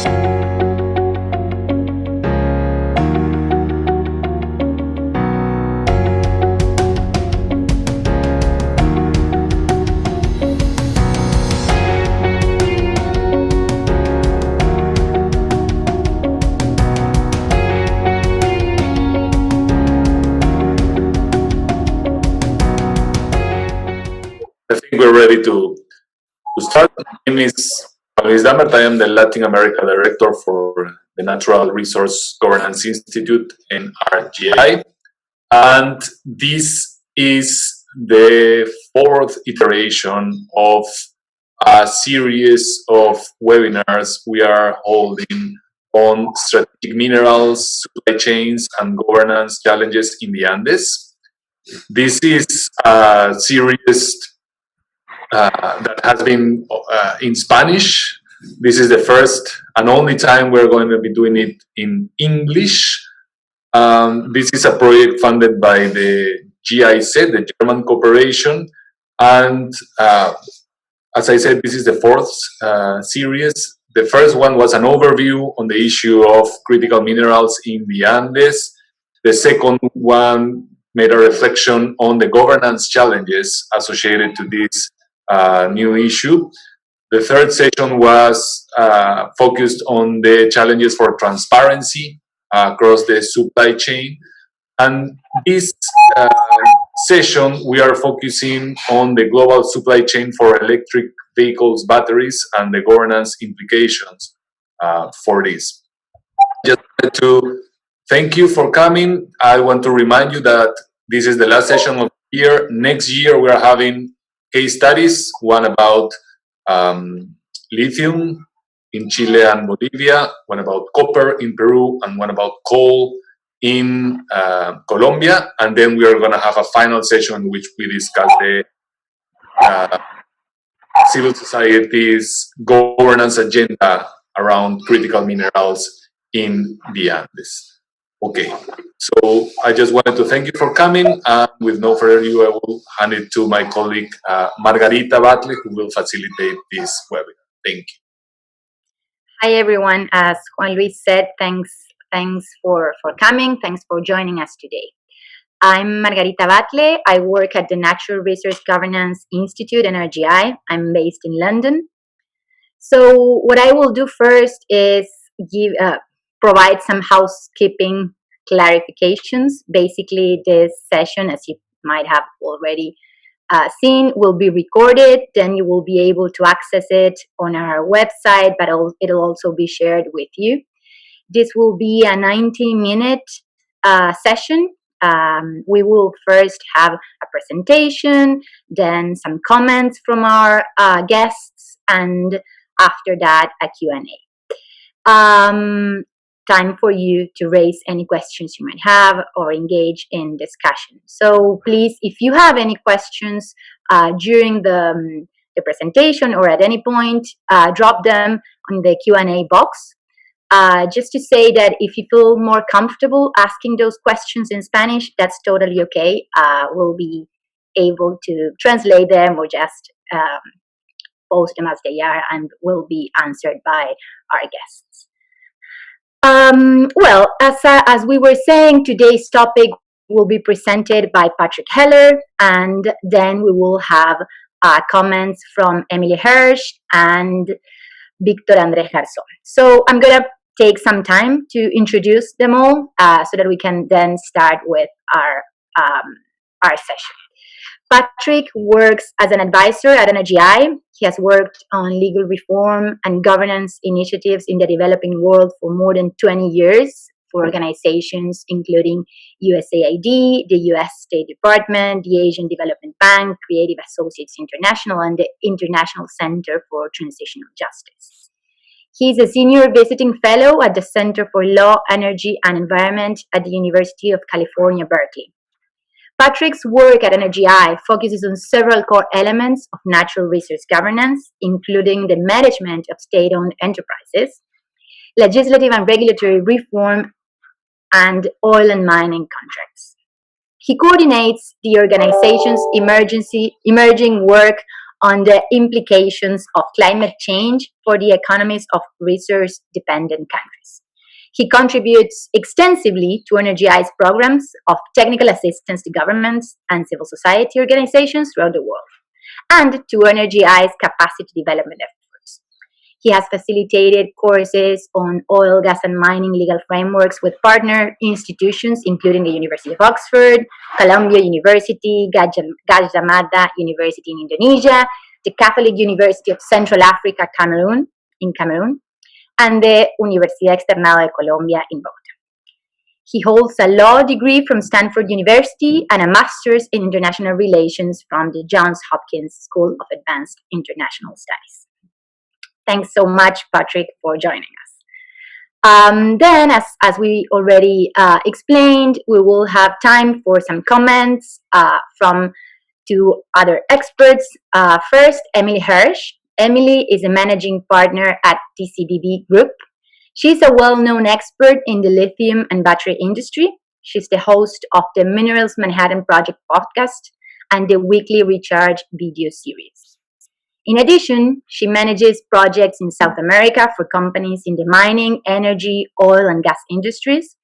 I think we're ready to start. My name is Luis Damert. I am the Latin America Director for the Natural Resource Governance Institute, NRGI. And this is the fourth iteration of a series of webinars we are holding on strategic minerals, supply chains, and governance challenges in the Andes. This is a series that has been in Spanish. This is the first and only time we're going to be doing it in English. This is a project funded by the GIZ, the German Corporation. And as I said, this is the fourth series. The first one was an overview on the issue of critical minerals in the Andes. The second one made a reflection on the governance challenges associated to this new issue. The third session was focused on the challenges for transparency across the supply chain. And this session, we are focusing on the global supply chain for electric vehicles, batteries, and the governance implications for this. Just wanted to thank you for coming. I want to remind you that this is the last session of the year. Next year, we are having case studies, one about lithium in Chile and Bolivia, one about copper in Peru, and one about coal in Colombia. And then we are going to have a final session in which we discuss the civil society's governance agenda around critical minerals in the Andes. Okay, so I just wanted to thank you for coming. With no further ado, I will hand it to my colleague, Margarita Batle, who will facilitate this webinar. Thank you. Hi, everyone. As Juan Luis said, thanks for coming. Thanks for joining us today. I'm Margarita Batle. I work at the Natural Resource Governance Institute, NRGI. I'm based in London. So what I will do first is provide some housekeeping clarifications. Basically, this session, as you might have already seen, will be recorded. Then you will be able to access it on our website, but it'll also be shared with you. This will be a 90-minute session. We will first have a presentation, then some comments from our guests, and after that, a Q&A. Time for you to raise any questions you might have or engage in discussion. So please, if you have any questions during the presentation or at any point, drop them on the Q&A box. Just to say that if you feel more comfortable asking those questions in Spanish, that's totally okay. We'll be able to translate them or just post them as they are and will be answered by our guests. Well, as we were saying, today's topic will be presented by Patrick Heller, and then we will have comments from Emily Hirsch and Victor Andrés Garzón. So I'm going to take some time to introduce them all so that we can then start with our session. Patrick works as an advisor at NRGI. He has worked on legal reform and governance initiatives in the developing world for more than 20 years for organizations including USAID, the US State Department, the Asian Development Bank, Creative Associates International, and the International Center for Transitional Justice. He's a senior visiting fellow at the Center for Law, Energy, and Environment at the University of California, Berkeley. Patrick's work at NRGI focuses on several core elements of natural resource governance, including the management of state-owned enterprises, legislative and regulatory reform, and oil and mining contracts. He coordinates the organization's emerging work on the implications of climate change for the economies of resource-dependent countries. He contributes extensively to NRGI's programs of technical assistance to governments and civil society organizations throughout the world, and to NRGI's capacity development efforts. He has facilitated courses on oil, gas, and mining legal frameworks with partner institutions, including the University of Oxford, Columbia University, Gadjah Mada University in Indonesia, the Catholic University of Central Africa, Cameroon, and the Universidad Externado de Colombia in Bogotá. He holds a law degree from Stanford University and a master's in international relations from the Johns Hopkins School of Advanced International Studies. Thanks so much, Patrick, for joining us. Then, as we already explained, we will have time for some comments from two other experts. First, Emily Hirsch. Emily is a managing partner at TCBB Group. She's a well-known expert in the lithium and battery industry. She's the host of the Minerals Manhattan Project podcast and the weekly Recharge video series. In addition, she manages projects in South America for companies in the mining, energy, oil, and gas industries.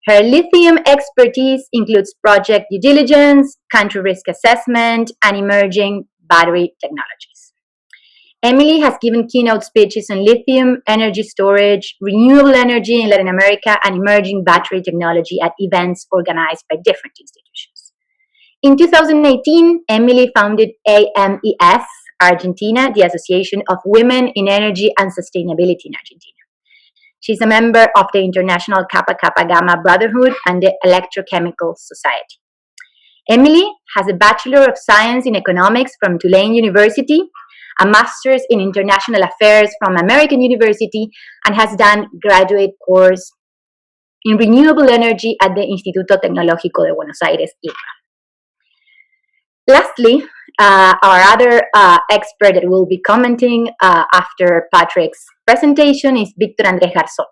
Her lithium expertise includes project due diligence, country risk assessment, and emerging battery technologies. Emily has given keynote speeches on lithium, energy storage, renewable energy in Latin America, and emerging battery technology at events organized by different institutions. In 2018, Emily founded AMES Argentina, the Association of Women in Energy and Sustainability in Argentina. She's a member of the International Kappa Kappa Gamma Brotherhood and the Electrochemical Society. Emily has a Bachelor of Science in Economics from Tulane University, a Master's in International Affairs from American University, and has done graduate course in renewable energy at the Instituto Tecnológico de Buenos Aires, IRBA. Lastly, our other expert that will be commenting after Patrick's presentation is Victor Andrés Garzón.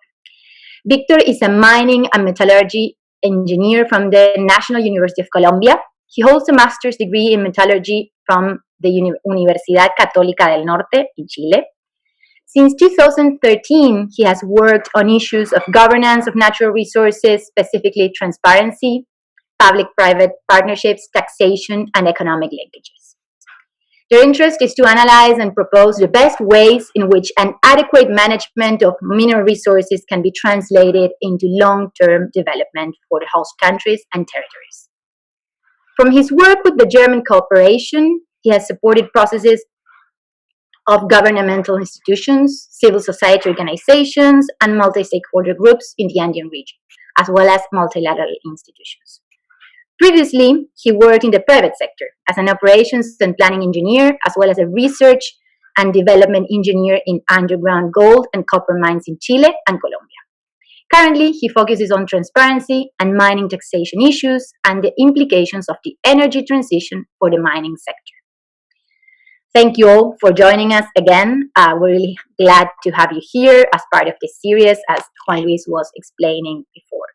Victor is a mining and metallurgy engineer from the National University of Colombia. He holds a master's degree in metallurgy from the Universidad Católica del Norte in Chile. Since 2013, he has worked on issues of governance of natural resources, specifically transparency, public-private partnerships, taxation, and economic linkages. Their interest is to analyze and propose the best ways in which an adequate management of mineral resources can be translated into long-term development for the host countries and territories. From his work with the German cooperation, he has supported processes of governmental institutions, civil society organizations, and multi-stakeholder groups in the Andean region, as well as multilateral institutions. Previously, he worked in the private sector as an operations and planning engineer, as well as a research and development engineer in underground gold and copper mines in Chile and Colombia. Currently, he focuses on transparency and mining taxation issues and the implications of the energy transition for the mining sector. Thank you all for joining us again. We're really glad to have you here as part of this series, as Juan Luis was explaining before.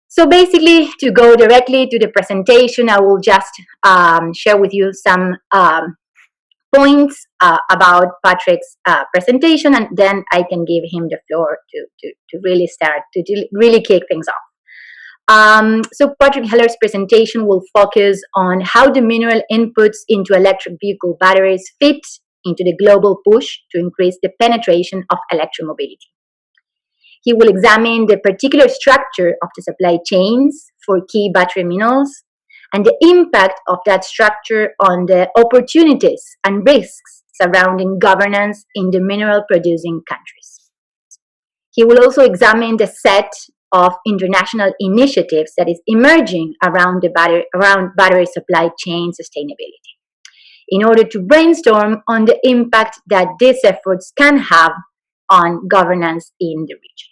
So basically, to go directly to the presentation, I will just share with you some points about Patrick's presentation, and then I can give him the floor to really start, to really kick things off. So Patrick Heller's presentation will focus on how the mineral inputs into electric vehicle batteries fit into the global push to increase the penetration of electromobility. He will examine the particular structure of the supply chains for key battery minerals and the impact of that structure on the opportunities and risks surrounding governance in the mineral producing countries. He will also examine the set of international initiatives that is emerging around battery supply chain sustainability, in order to brainstorm on the impact that these efforts can have on governance in the region.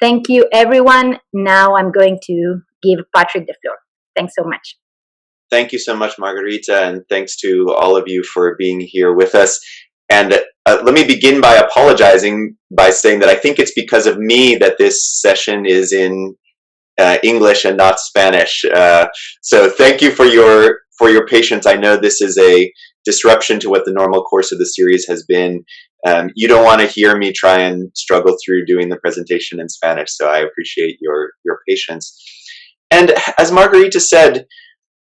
Thank you, everyone. Now I'm going to give Patrick the floor. Thanks so much. Thank you so much, Margarita, and thanks to all of you for being here with us. And let me begin by apologizing by saying that I think it's because of me that this session is in English and not Spanish. So thank you for your patience. I know this is a disruption to what the normal course of the series has been. You don't want to hear me try and struggle through doing the presentation in Spanish, so I appreciate your patience. And as Margarita said,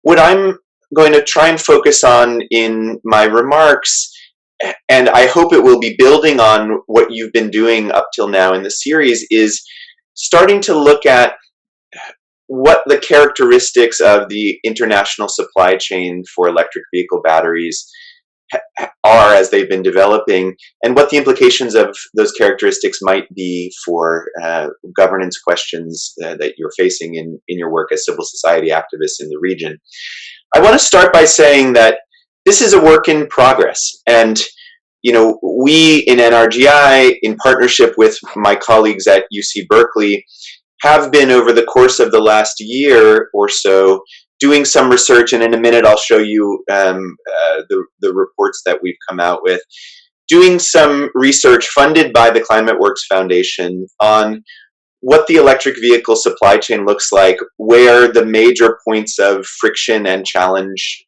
what I'm going to try and focus on in my remarks, and I hope it will be building on what you've been doing up till now in the series, is starting to look at what the characteristics of the international supply chain for electric vehicle batteries are as they've been developing, and what the implications of those characteristics might be for governance questions that you're facing in your work as civil society activists in the region. I want to start by saying that this is a work in progress, and we in NRGI, in partnership with my colleagues at UC Berkeley, have been over the course of the last year or so doing some research, and in a minute I'll show you the reports that we've come out with, doing some research funded by the Climate Works Foundation on what the electric vehicle supply chain looks like, where the major points of friction and challenge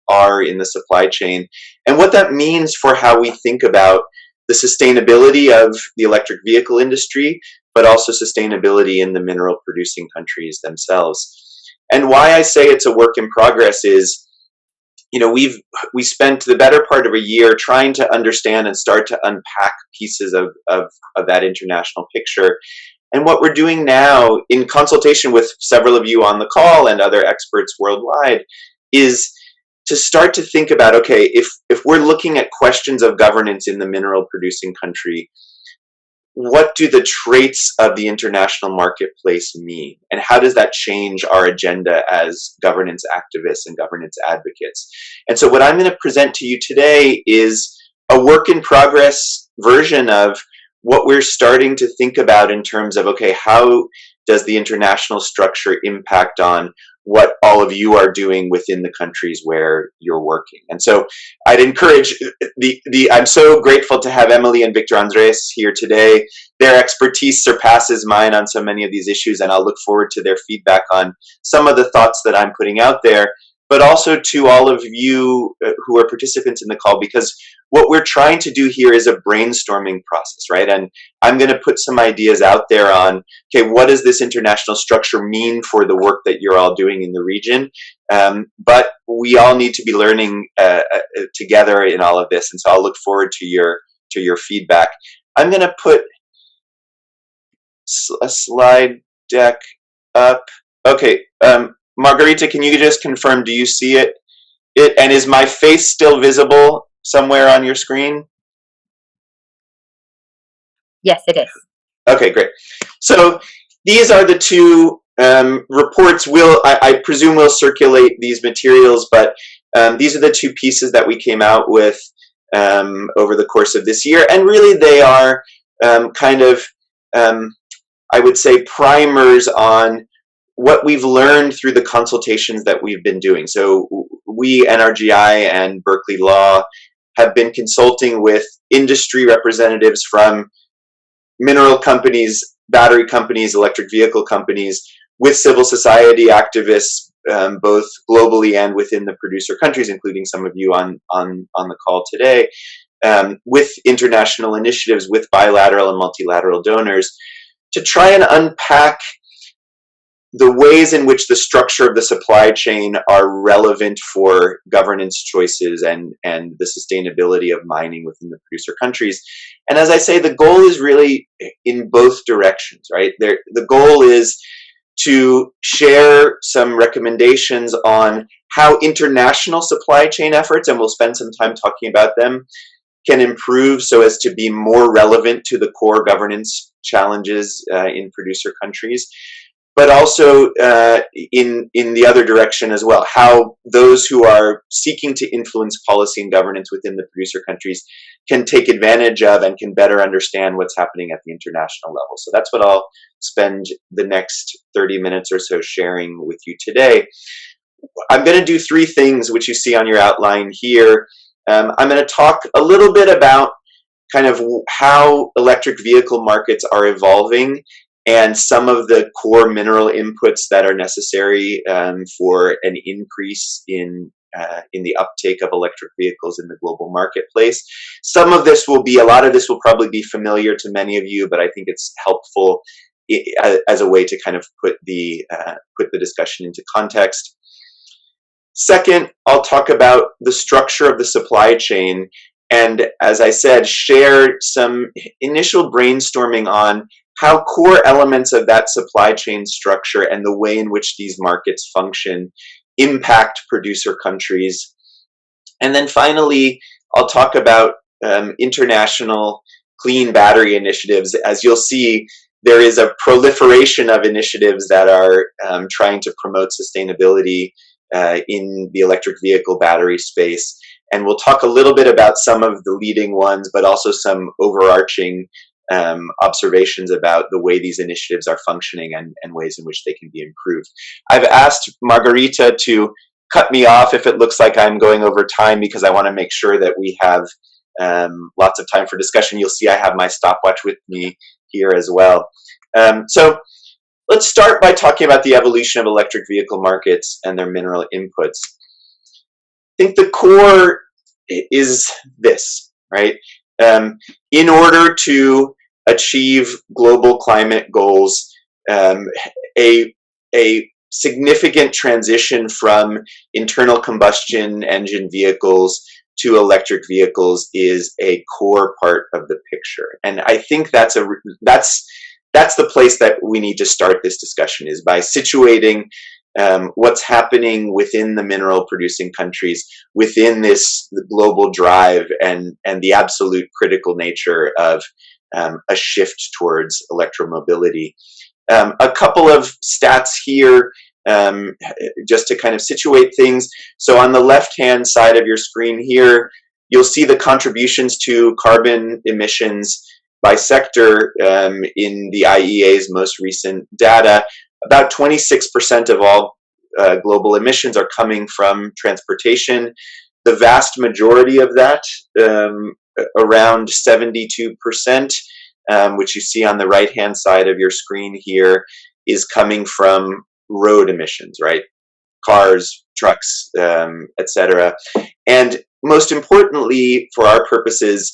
are in the supply chain, and what that means for how we think about the sustainability of the electric vehicle industry, but also sustainability in the mineral producing countries themselves. And why I say it's a work in progress is, we spent the better part of a year trying to understand and start to unpack pieces of that international picture. And what we're doing now, in consultation with several of you on the call and other experts worldwide, is to start to think about, okay, if we're looking at questions of governance in the mineral producing country, what do the traits of the international marketplace mean? And how does that change our agenda as governance activists and governance advocates? And so what I'm going to present to you today is a work in progress version of what we're starting to think about in terms of, okay, how does the international structure impact on what all of you are doing within the countries where you're working? And so I'd encourage I'm so grateful to have Emily and Victor Andres here today. Their expertise surpasses mine on so many of these issues, and I'll look forward to their feedback on some of the thoughts that I'm putting out there, but also to all of you who are participants in the call, because what we're trying to do here is a brainstorming process, right? And I'm going to put some ideas out there on, okay, what does this international structure mean for the work that you're all doing in the region? But we all need to be learning together in all of this, and so I'll look forward to your feedback. I'm going to put a slide deck up. Okay, Margarita, can you just confirm, do you see it? And is my face still visible somewhere on your screen? Yes, it is. Okay, great. So these are the two reports. I presume we'll circulate these materials, but these are the two pieces that we came out with over the course of this year. And really they are I would say, primers on what we've learned through the consultations that we've been doing. So we, NRGI and Berkeley Law, have been consulting with industry representatives from mineral companies, battery companies, electric vehicle companies, with civil society activists, both globally and within the producer countries, including some of you on the call today, with international initiatives, with bilateral and multilateral donors, to try and unpack the ways in which the structure of the supply chain are relevant for governance choices and the sustainability of mining within the producer countries. And as I say, the goal is really in both directions, right? The goal is to share some recommendations on how international supply chain efforts, and we'll spend some time talking about them, can improve so as to be more relevant to the core governance challenges in producer countries, but also in the other direction as well, how those who are seeking to influence policy and governance within the producer countries can take advantage of and can better understand what's happening at the international level. So that's what I'll spend the next 30 minutes or so sharing with you today. I'm going to do three things, which you see on your outline here. I'm going to talk a little bit about kind of how electric vehicle markets are evolving and some of the core mineral inputs that are necessary for an increase in in the uptake of electric vehicles in the global marketplace. A lot of this will probably be familiar to many of you, but I think it's helpful as a way to kind of put the discussion into context. Second, I'll talk about the structure of the supply chain, and as I said, share some initial brainstorming on how core elements of that supply chain structure and the way in which these markets function impact producer countries. And then finally, I'll talk about international clean battery initiatives. As you'll see, there is a proliferation of initiatives that are trying to promote sustainability in the electric vehicle battery space. And we'll talk a little bit about some of the leading ones, but also some overarching observations about the way these initiatives are functioning and ways in which they can be improved. I've asked Margarita to cut me off if it looks like I'm going over time, because I want to make sure that we have lots of time for discussion. You'll see I have my stopwatch with me here as well. So let's start by talking about the evolution of electric vehicle markets and their mineral inputs. I think the core is this, right? In order to achieve global climate goals, a significant transition from internal combustion engine vehicles to electric vehicles is a core part of the picture. And I think that's the place that we need to start this discussion, is by situating what's happening within the mineral producing countries within this global drive and the absolute critical nature of a shift towards electromobility. A couple of stats here just to kind of situate things. So on the left-hand side of your screen here, you'll see the contributions to carbon emissions by sector in the IEA's most recent data. About 26% of all global emissions are coming from transportation. The vast majority of that, around 72%, which you see on the right-hand side of your screen here, is coming from road emissions, right? Cars, trucks, etc. And most importantly, for our purposes,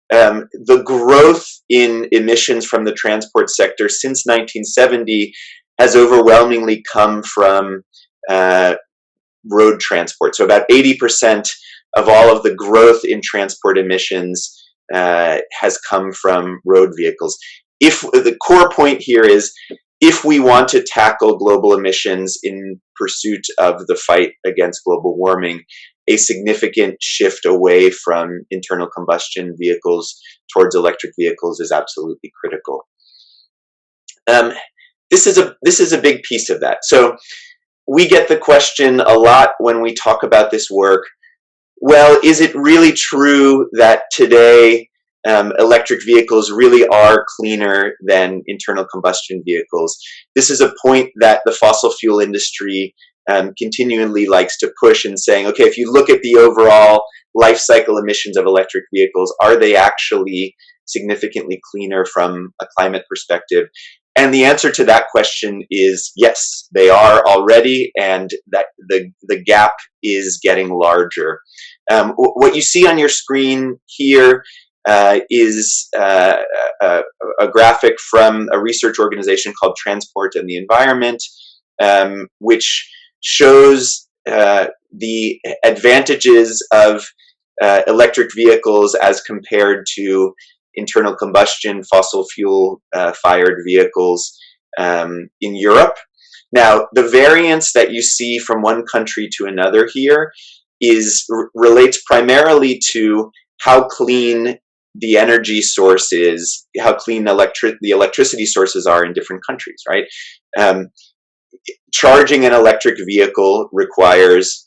the growth in emissions from the transport sector since 1970 has overwhelmingly come from road transport. So about 80% of all of the growth in transport emissions has come from road vehicles. If the core point here is, if we want to tackle global emissions in pursuit of the fight against global warming, a significant shift away from internal combustion vehicles towards electric vehicles is absolutely critical. This is a big piece of that. So we get the question a lot when we talk about this work. Well, is it really true that today electric vehicles really are cleaner than internal combustion vehicles? This is a point that the fossil fuel industry continually likes to push, and saying, okay, if you look at the overall life cycle emissions of electric vehicles, are they actually significantly cleaner from a climate perspective? And the answer to that question is yes, they are already, and that the gap is getting larger. What you see on your screen here is a graphic from a research organization called Transport and the Environment, which shows the advantages of electric vehicles as compared to internal combustion fossil fuel fired vehicles in Europe. Now, the variance that you see from one country to another here relates primarily to how clean the energy source is, how clean the electricity sources are in different countries, right? Charging an electric vehicle requires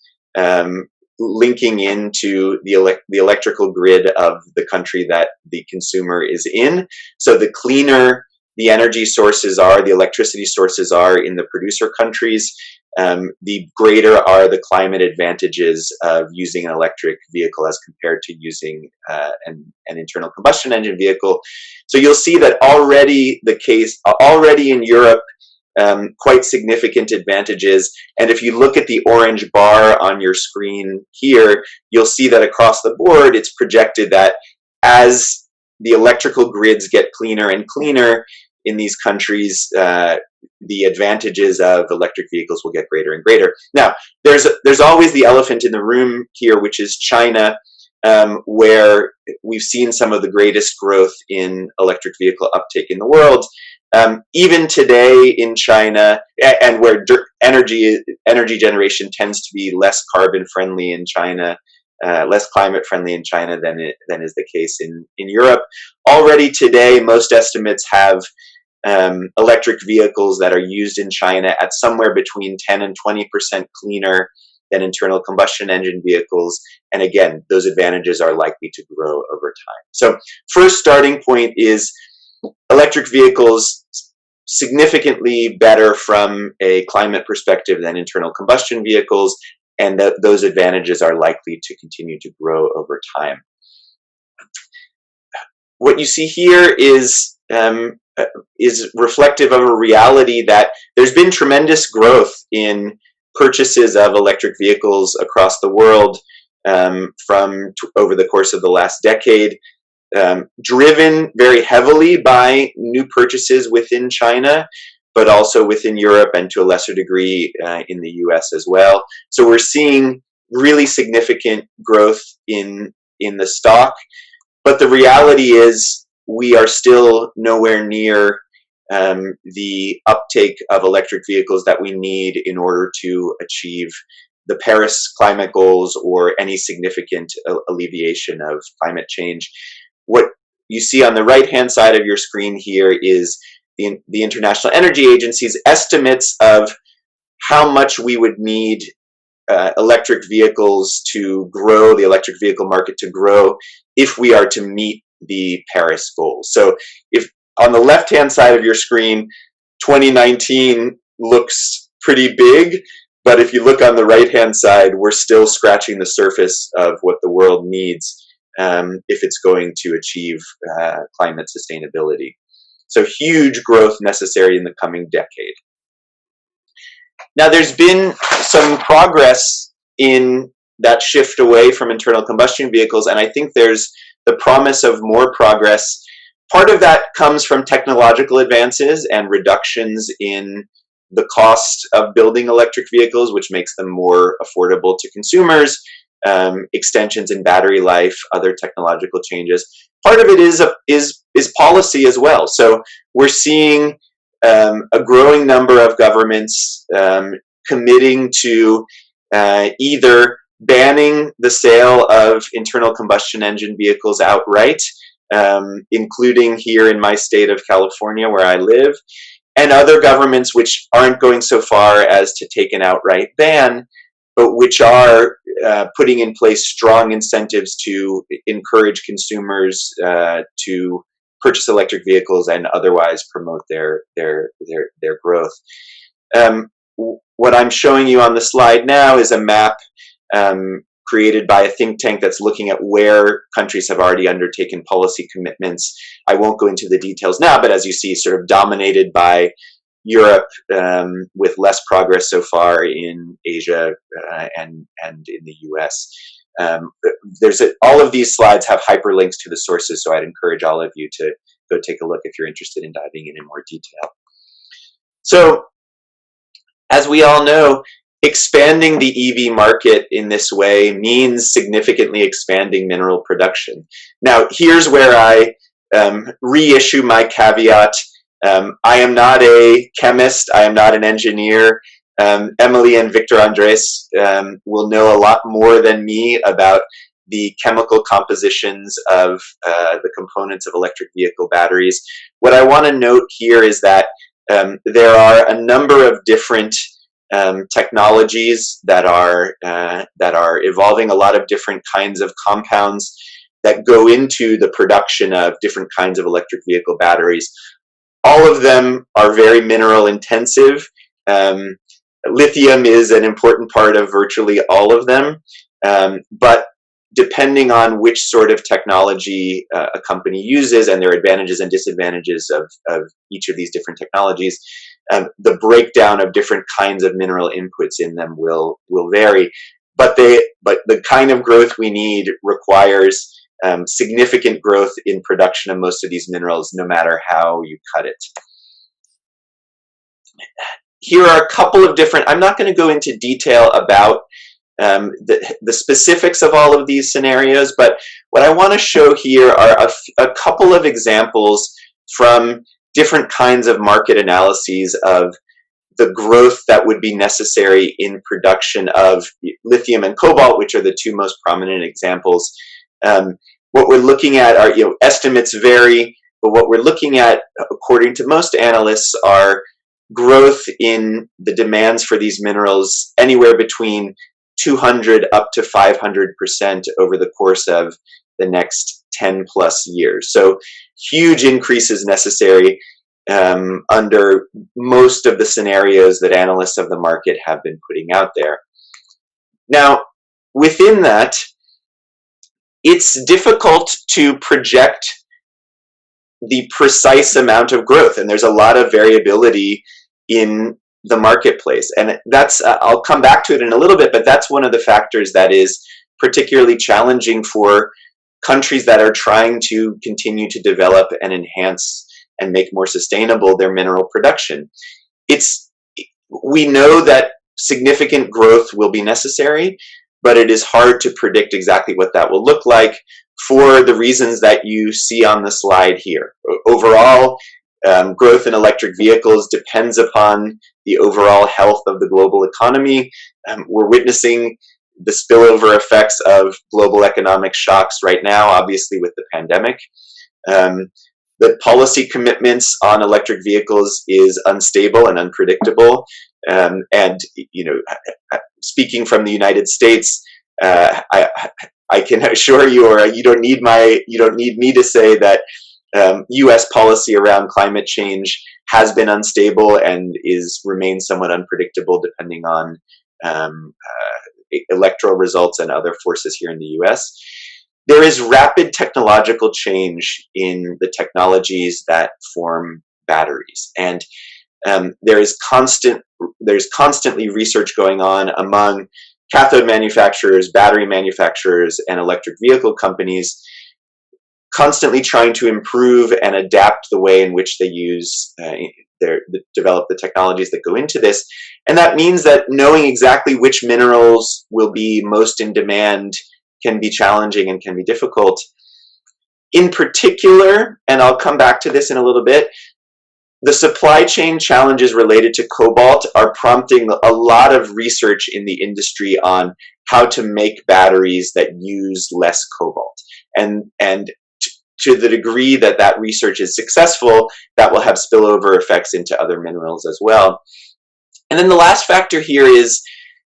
linking into the electrical grid of the country that the consumer is in. So the cleaner the energy sources are, the electricity sources are in the producer countries, the greater are the climate advantages of using an electric vehicle as compared to using an internal combustion engine vehicle. So you'll see that already in Europe, quite significant advantages. And if you look at the orange bar on your screen here, you'll see that across the board, it's projected that as the electrical grids get cleaner and cleaner in these countries, the advantages of electric vehicles will get greater and greater. Now, there's always the elephant in the room here, which is China, where we've seen some of the greatest growth in electric vehicle uptake in the world. Even today in China, and where energy generation tends to be less carbon friendly in China, less climate friendly in China than is the case in Europe. Already today, most estimates have electric vehicles that are used in China at somewhere between 10 and 20% cleaner than internal combustion engine vehicles. And again, those advantages are likely to grow over time. So first starting point is electric vehicles significantly better from a climate perspective than internal combustion vehicles, and those advantages are likely to continue to grow over time. What you see here is reflective of a reality that there's been tremendous growth in purchases of electric vehicles across the world from over the course of the last decade, driven very heavily by new purchases within China, but also within Europe and to a lesser degree in the US as well. So we're seeing really significant growth in the stock, but the reality is we are still nowhere near the uptake of electric vehicles that we need in order to achieve the Paris climate goals or any significant alleviation of climate change. What you see on the right-hand side of your screen here is the International Energy Agency's estimates of how much we would need electric vehicles to grow, the electric vehicle market to grow, if we are to meet the Paris goals. So if on the left-hand side of your screen, 2019 looks pretty big, but if you look on the right-hand side, we're still scratching the surface of what the world needs if it's going to achieve climate sustainability. So huge growth necessary in the coming decade. Now, there's been some progress in that shift away from internal combustion vehicles, and I think there's the promise of more progress. Part of that comes from technological advances and reductions in the cost of building electric vehicles, which makes them more affordable to consumers, extensions in battery life, other technological changes. Part of it is policy as well. So we're seeing a growing number of governments committing to either banning the sale of internal combustion engine vehicles outright, including here in my state of California where I live, and other governments which aren't going so far as to take an outright ban, but which are putting in place strong incentives to encourage consumers to purchase electric vehicles and otherwise promote their growth. What I'm showing you on the slide now is a map created by a think tank that's looking at where countries have already undertaken policy commitments. I won't go into the details now, but as you see, sort of dominated by Europe, with less progress so far in Asia and in the US. All of these slides have hyperlinks to the sources, so I'd encourage all of you to go take a look if you're interested in diving in more detail. So, as we all know, expanding the EV market in this way means significantly expanding mineral production. Now, here's where I reissue my caveat. I am not a chemist. I am not an engineer. Emily and Victor Andres will know a lot more than me about the chemical compositions of the components of electric vehicle batteries. What I want to note here is that there are a number of different technologies that are evolving, a lot of different kinds of compounds that go into the production of different kinds of electric vehicle batteries. All of them are very mineral intensive. Lithium is an important part of virtually all of them, but depending on which sort of technology a company uses and their advantages and disadvantages of each of these different technologies, the breakdown of different kinds of mineral inputs in them will vary. But the kind of growth we need requires significant growth in production of most of these minerals, no matter how you cut it. Here are a couple of different, I'm not going to go into detail about the specifics of all of these scenarios, but what I want to show here are a couple of examples from different kinds of market analyses of the growth that would be necessary in production of lithium and cobalt, which are the two most prominent examples. What we're looking at are, estimates vary, but what we're looking at, according to most analysts, are growth in the demands for these minerals anywhere between 200 up to 500% over the course of the next 10 plus years. So huge increases necessary under most of the scenarios that analysts of the market have been putting out there. Now, within that, it's difficult to project the precise amount of growth, and there's a lot of variability in the marketplace. And that's, I'll come back to it in a little bit, but that's one of the factors that is particularly challenging for countries that are trying to continue to develop and enhance and make more sustainable their mineral production. We know that significant growth will be necessary, but it is hard to predict exactly what that will look like for the reasons that you see on the slide here. Overall, growth in electric vehicles depends upon the overall health of the global economy. We're witnessing the spillover effects of global economic shocks right now, obviously with the pandemic. The policy commitments on electric vehicles is unstable and unpredictable. And speaking from the United States, I can assure you, or you don't need me to say that U.S. policy around climate change has been unstable and remains somewhat unpredictable depending on electoral results and other forces here in the U.S. There is rapid technological change in the technologies that form batteries, and there's constantly research going on among cathode manufacturers, battery manufacturers, and electric vehicle companies, constantly trying to improve and adapt the way in which they develop the technologies that go into this. And that means that knowing exactly which minerals will be most in demand can be challenging and can be difficult. In particular, and I'll come back to this in a little bit, the supply chain challenges related to cobalt are prompting a lot of research in the industry on how to make batteries that use less cobalt. And to the degree that that research is successful, that will have spillover effects into other minerals as well. And then the last factor here is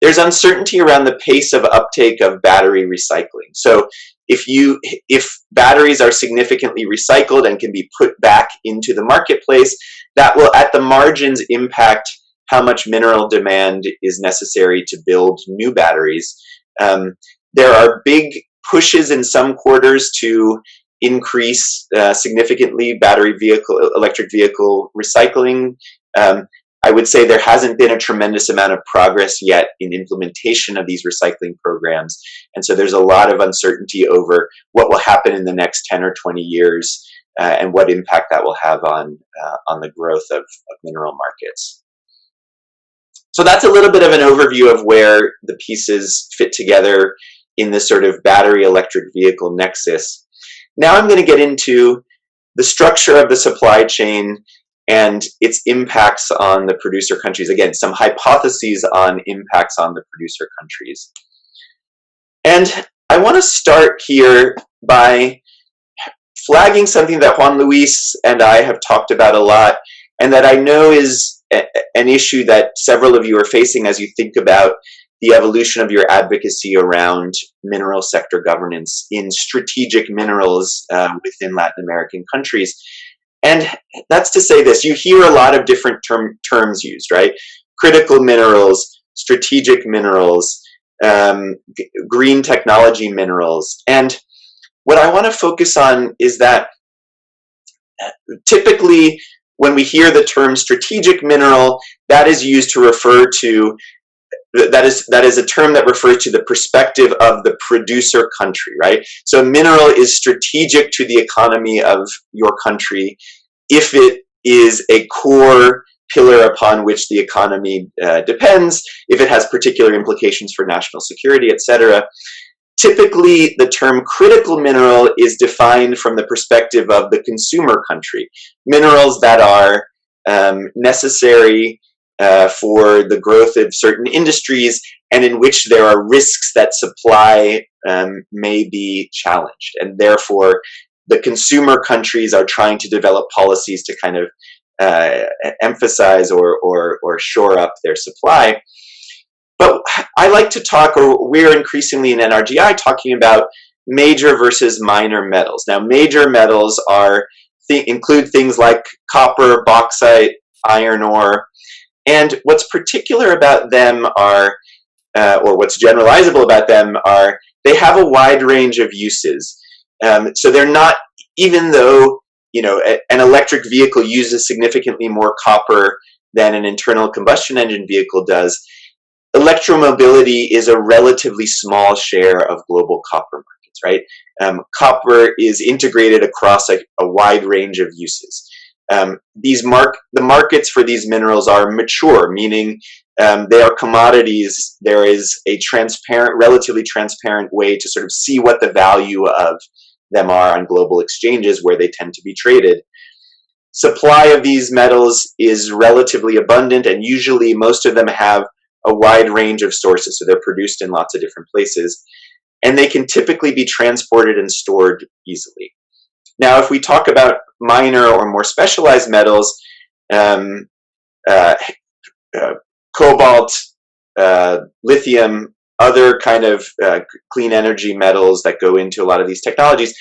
there's uncertainty around the pace of uptake of battery recycling. So if batteries are significantly recycled and can be put back into the marketplace, that will at the margins impact how much mineral demand is necessary to build new batteries. There are big pushes in some quarters to increase significantly electric vehicle recycling. I would say there hasn't been a tremendous amount of progress yet in implementation of these recycling programs. And so there's a lot of uncertainty over what will happen in the next 10 or 20 years and what impact that will have on the growth of mineral markets. So that's a little bit of an overview of where the pieces fit together in this sort of battery electric vehicle nexus. Now I'm going to get into the structure of the supply chain and its impacts on the producer countries. Again, some hypotheses on impacts on the producer countries. And I want to start here by flagging something that Juan Luis and I have talked about a lot, and that I know is an issue that several of you are facing as you think about the evolution of your advocacy around mineral sector governance in strategic minerals within Latin American countries. And that's to say this, you hear a lot of different terms used, right? Critical minerals, strategic minerals, green technology minerals. And what I want to focus on is that typically when we hear the term strategic mineral, that is used to refer to, that is a term that refers to the perspective of the producer country, right? So a mineral is strategic to the economy of your country if it is a core pillar upon which the economy depends, if it has particular implications for national security, etc. Typically, the term critical mineral is defined from the perspective of the consumer country. Minerals that are necessary for the growth of certain industries and in which there are risks that supply may be challenged. And therefore, the consumer countries are trying to develop policies to kind of emphasize or shore up their supply. But I like to talk, or we're increasingly in NRGI talking about major versus minor metals. Now, major metals include things like copper, bauxite, iron ore, and what's particular about them are, or what's generalizable about them are, they have a wide range of uses. So they're not, even though an electric vehicle uses significantly more copper than an internal combustion engine vehicle does, electromobility is a relatively small share of global copper markets, right? Copper is integrated across a wide range of uses. The markets for these minerals are mature, meaning they are commodities. There is a relatively transparent way to sort of see what the value of them are on global exchanges where they tend to be traded. Supply of these metals is relatively abundant, and usually most of them have a wide range of sources, so they're produced in lots of different places, and they can typically be transported and stored easily. Now, if we talk about minor or more specialized metals, cobalt, lithium, other kind of clean energy metals that go into a lot of these technologies,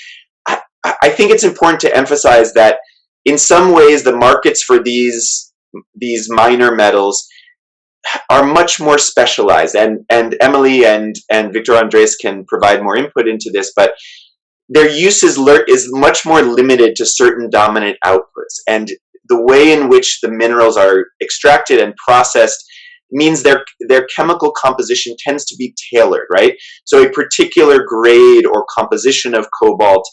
I think it's important to emphasize that in some ways the markets for these minor metals are much more specialized, and Emily and Victor Andres can provide more input into this, but their use is much more limited to certain dominant outputs, and the way in which the minerals are extracted and processed means their chemical composition tends to be tailored, right? So a particular grade or composition of cobalt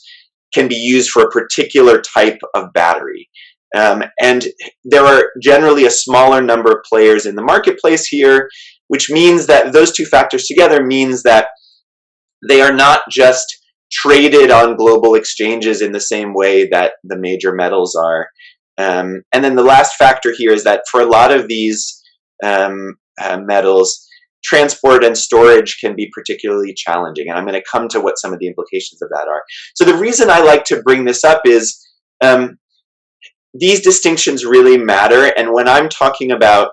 can be used for a particular type of battery. And there are generally a smaller number of players in the marketplace here, which means that those two factors together means that they are not just traded on global exchanges in the same way that the major metals are. And then the last factor here is that for a lot of these metals, transport and storage can be particularly challenging. And I'm going to come to what some of the implications of that are. So the reason I like to bring this up is these distinctions really matter. And when I'm talking about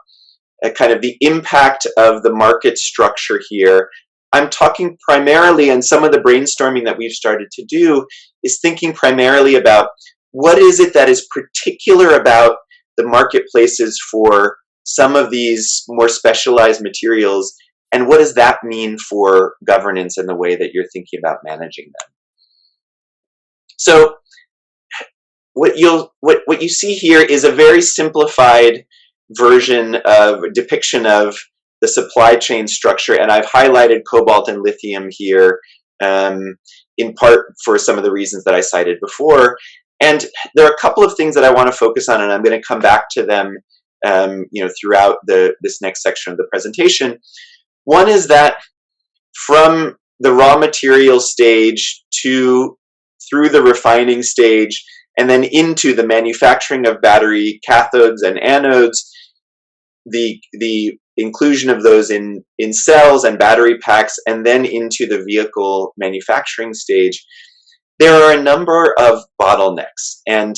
kind of the impact of the market structure here, I'm talking primarily, and some of the brainstorming that we've started to do is thinking primarily about what is it that is particular about the marketplaces for some of these more specialized materials, and what does that mean for governance and the way that you're thinking about managing them. So what you see here is a very simplified depiction of the supply chain structure, and I've highlighted cobalt and lithium here in part for some of the reasons that I cited before. And there are a couple of things that I want to focus on, and I'm going to come back to them throughout this next section of the presentation. One is that from the raw material stage through the refining stage, and then into the manufacturing of battery cathodes and anodes, the inclusion of those in cells and battery packs, and then into the vehicle manufacturing stage, there are a number of bottlenecks. And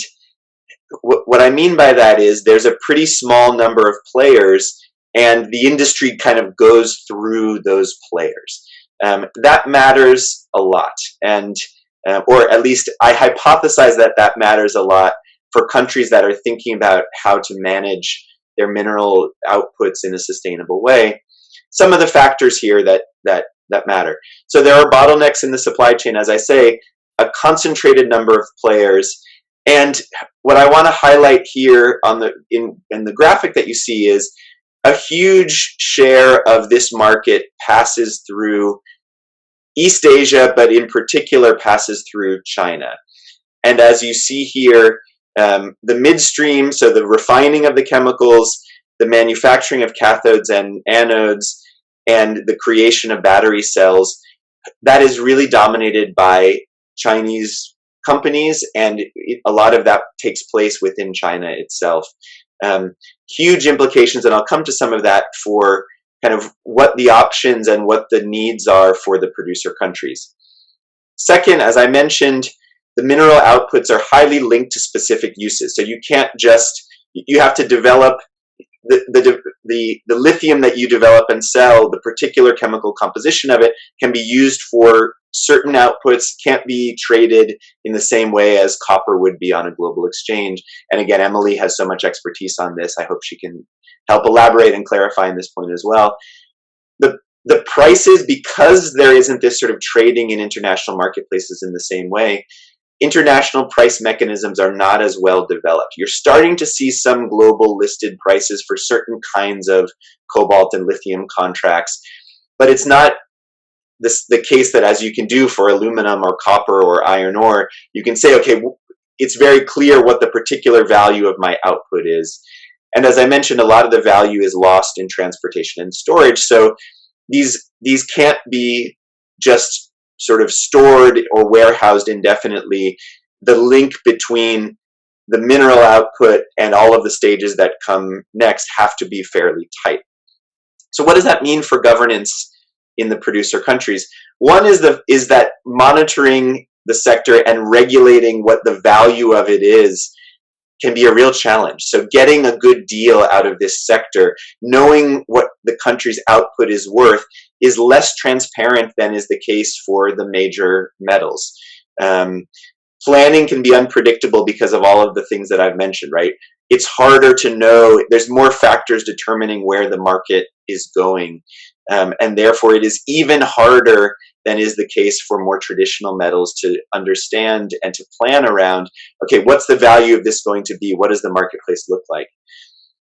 what I mean by that is there's a pretty small number of players, and the industry kind of goes through those players. That matters a lot, and or at least I hypothesize that matters a lot for countries that are thinking about how to manage their mineral outputs in a sustainable way. Some of the factors here that matter. So there are bottlenecks in the supply chain, as I say, a concentrated number of players, And what I want to highlight here on the in the graphic that you see is a huge share of this market passes through East Asia, but in particular passes through China. And as you see here, the midstream, so the refining of the chemicals, the manufacturing of cathodes and anodes, and the creation of battery cells, that is really dominated by Chinese companies, and a lot of that takes place within China itself. Huge implications, and I'll come to some of that for kind of what the options and what the needs are for the producer countries. Second, as I mentioned, the mineral outputs are highly linked to specific uses. So you can't just, you have to develop the lithium that you develop and sell, the particular chemical composition of it can be used for certain outputs, can't be traded in the same way as copper would be on a global exchange. And again, Emily has so much expertise on this. I hope she can help elaborate and clarify on this point as well. The prices, because there isn't this sort of trading in international marketplaces in the same way, international price mechanisms are not as well developed. You're starting to see some global listed prices for certain kinds of cobalt and lithium contracts, but it's not the case that, as you can do for aluminum or copper or iron ore, you can say, okay, it's very clear what the particular value of my output is. And as I mentioned, a lot of the value is lost in transportation and storage. So these can't be just sort of stored or warehoused indefinitely. The link between the mineral output and all of the stages that come next have to be fairly tight. So what does that mean for governance in the producer countries? One is that monitoring the sector and regulating what the value of it is can be a real challenge. So getting a good deal out of this sector, knowing what the country's output is worth, is less transparent than is the case for the major metals. Planning can be unpredictable because of all of the things that I've mentioned, right? It's harder to know, there's more factors determining where the market is going. And therefore it is even harder than is the case for more traditional metals to understand and to plan around, okay, what's the value of this going to be? What does the marketplace look like?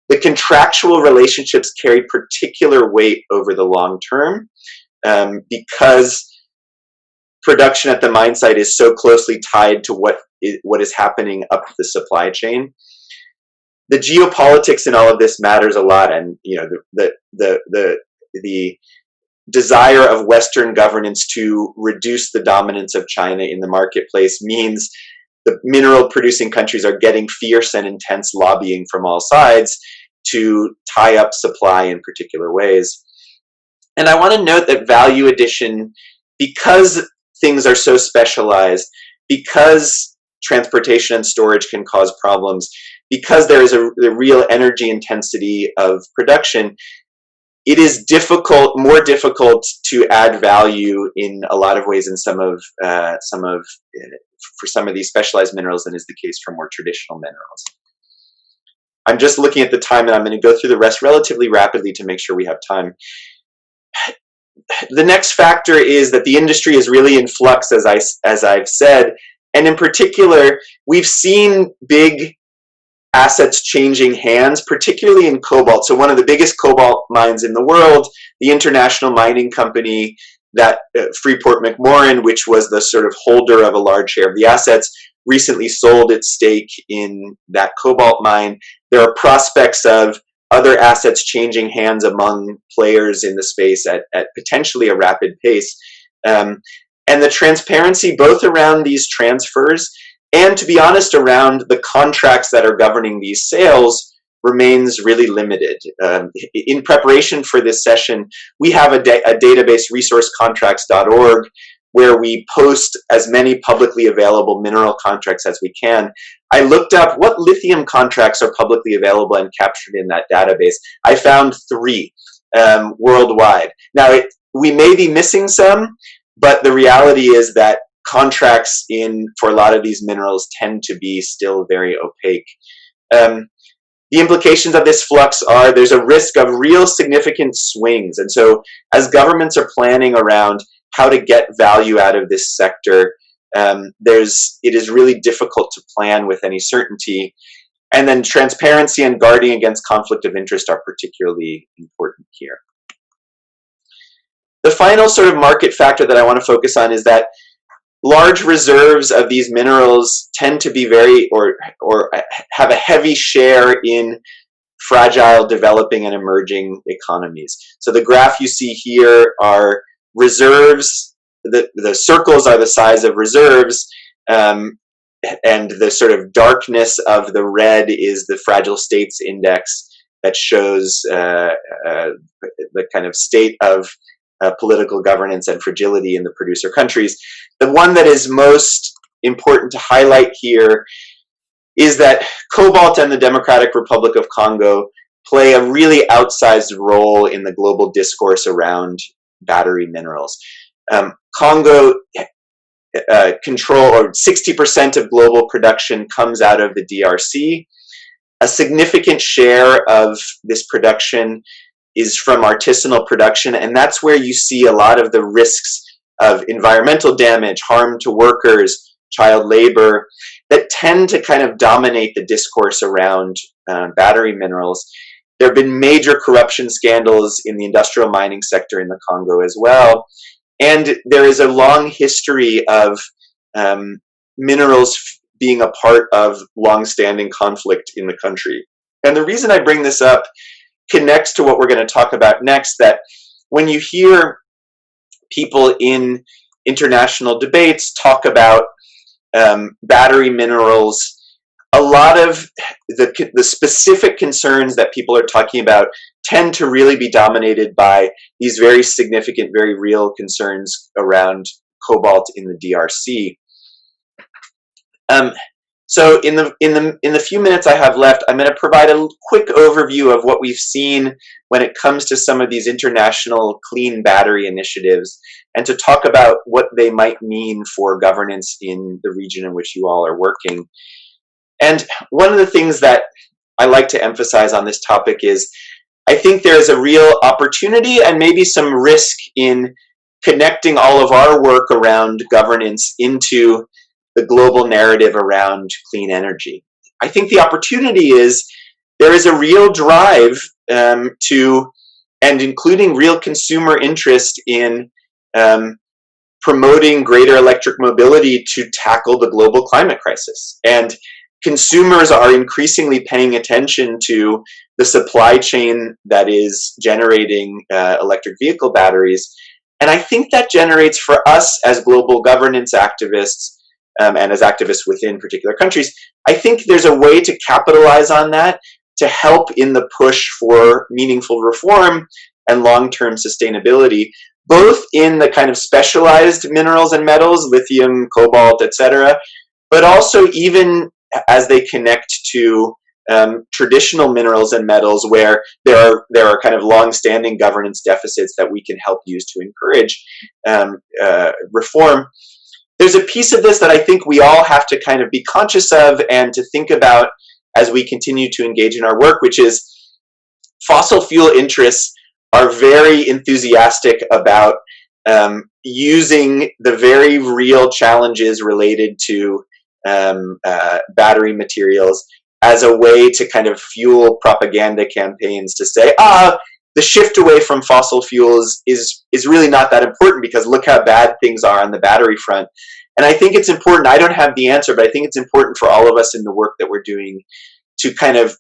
The contractual relationships carry particular weight over the long term because production at the mine site is so closely tied to what is happening up the supply chain. The geopolitics in all of this matters a lot, and you know the desire of Western governance to reduce the dominance of China in the marketplace means the mineral producing countries are getting fierce and intense lobbying from all sides to tie up supply in particular ways. And I want to note that value addition, because things are so specialized, because transportation and storage can cause problems, because there is a real energy intensity of production, it is more difficult to add value in a lot of ways in for some of these specialized minerals than is the case for more traditional minerals. I'm just looking at the time, and I'm going to go through the rest relatively rapidly to make sure we have time. The next factor is that the industry is really in flux, as I've said, and in particular, we've seen big assets changing hands, particularly in cobalt. So one of the biggest cobalt mines in the world, the International Mining Company, that Freeport-McMoRan, which was the sort of holder of a large share of the assets, recently sold its stake in that cobalt mine. There are prospects of other assets changing hands among players in the space at potentially a rapid pace. And the transparency both around these transfers and, to be honest, around the contracts that are governing these sales remains really limited. In preparation for this session, we have a database, resourcecontracts.org, where we post as many publicly available mineral contracts as we can. I looked up what lithium contracts are publicly available and captured in that database. I found 3 worldwide. Now, we may be missing some, but the reality is that contracts for a lot of these minerals tend to be still very opaque. The implications of this flux are there's a risk of real significant swings. And so as governments are planning around how to get value out of this sector, it is really difficult to plan with any certainty. And then transparency and guarding against conflict of interest are particularly important here. The final sort of market factor that I want to focus on is that large reserves of these minerals tend to be or have a heavy share in fragile, developing, and emerging economies. So the graph you see here are reserves. The circles are the size of reserves, and the sort of darkness of the red is the fragile states index that shows the kind of state of political governance and fragility in the producer countries. The one that is most important to highlight here is that cobalt and the Democratic Republic of Congo play a really outsized role in the global discourse around battery minerals. Congo control, or 60% of global production comes out of the DRC. A significant share of this production is from artisanal production, and that's where you see a lot of the risks of environmental damage, harm to workers, child labor, that tend to kind of dominate the discourse around battery minerals. There have been major corruption scandals in the industrial mining sector in the Congo as well, and there is a long history of minerals being a part of long-standing conflict in the country. And the reason I bring this up connects to what we're going to talk about next, that when you hear people in international debates talk about battery minerals, a lot of the specific concerns that people are talking about tend to really be dominated by these very significant, very real concerns around cobalt in the DRC. So in the few minutes I have left, I'm going to provide a quick overview of what we've seen when it comes to some of these international clean battery initiatives, and to talk about what they might mean for governance in the region in which you all are working. And one of the things that I like to emphasize on this topic is I think there is a real opportunity and maybe some risk in connecting all of our work around governance into the global narrative around clean energy. I think the opportunity is there is a real drive to, and including real consumer interest in promoting greater electric mobility to tackle the global climate crisis. And consumers are increasingly paying attention to the supply chain that is generating electric vehicle batteries. And I think that generates for us as global governance activists, and as activists within particular countries, I think there's a way to capitalize on that to help in the push for meaningful reform and long-term sustainability, both in the kind of specialized minerals and metals, lithium, cobalt, etc., but also even as they connect to traditional minerals and metals where there are kind of long-standing governance deficits that we can help use to encourage reform. There's a piece of this that I think we all have to kind of be conscious of and to think about as we continue to engage in our work, which is fossil fuel interests are very enthusiastic about using the very real challenges related to battery materials as a way to kind of fuel propaganda campaigns to say, the shift away from fossil fuels is really not that important because look how bad things are on the battery front. And I think it's important, I don't have the answer, but I think it's important for all of us in the work that we're doing to kind of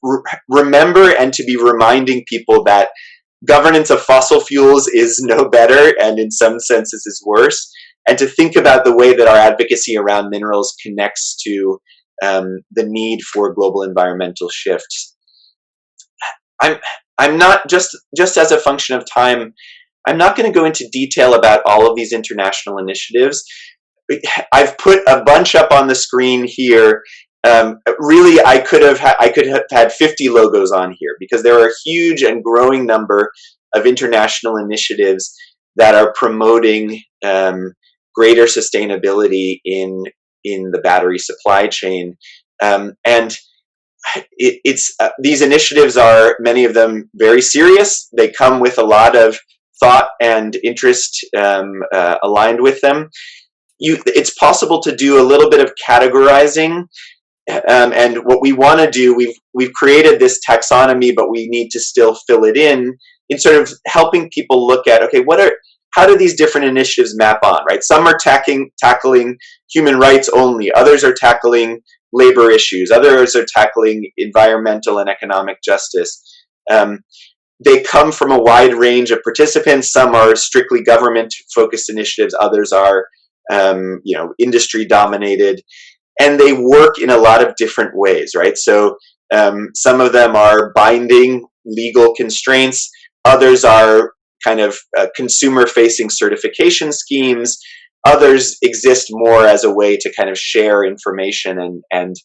remember and to be reminding people that governance of fossil fuels is no better and in some senses is worse, and to think about the way that our advocacy around minerals connects to the need for global environmental shifts. I'm not, just as a function of time, I'm not going to go into detail about all of these international initiatives. I've put a bunch up on the screen here. Really, I could have had 50 logos on here because there are a huge and growing number of international initiatives that are promoting greater sustainability in the battery supply chain, and these initiatives are, many of them, very serious. They come with a lot of thought and interest aligned with them. it's possible to do a little bit of categorizing. And what we want to do, we've created this taxonomy, but we need to still fill it in sort of helping people look at, okay, how do these different initiatives map on, right? Some are tackling human rights only, others are tackling labor issues, others are tackling environmental and economic justice. They come from a wide range of participants. Some are strictly government-focused initiatives, others are industry dominated, and they work in a lot of different ways, right? So some of them are binding legal constraints, others are kind of consumer-facing certification schemes, others exist more as a way to kind of share information and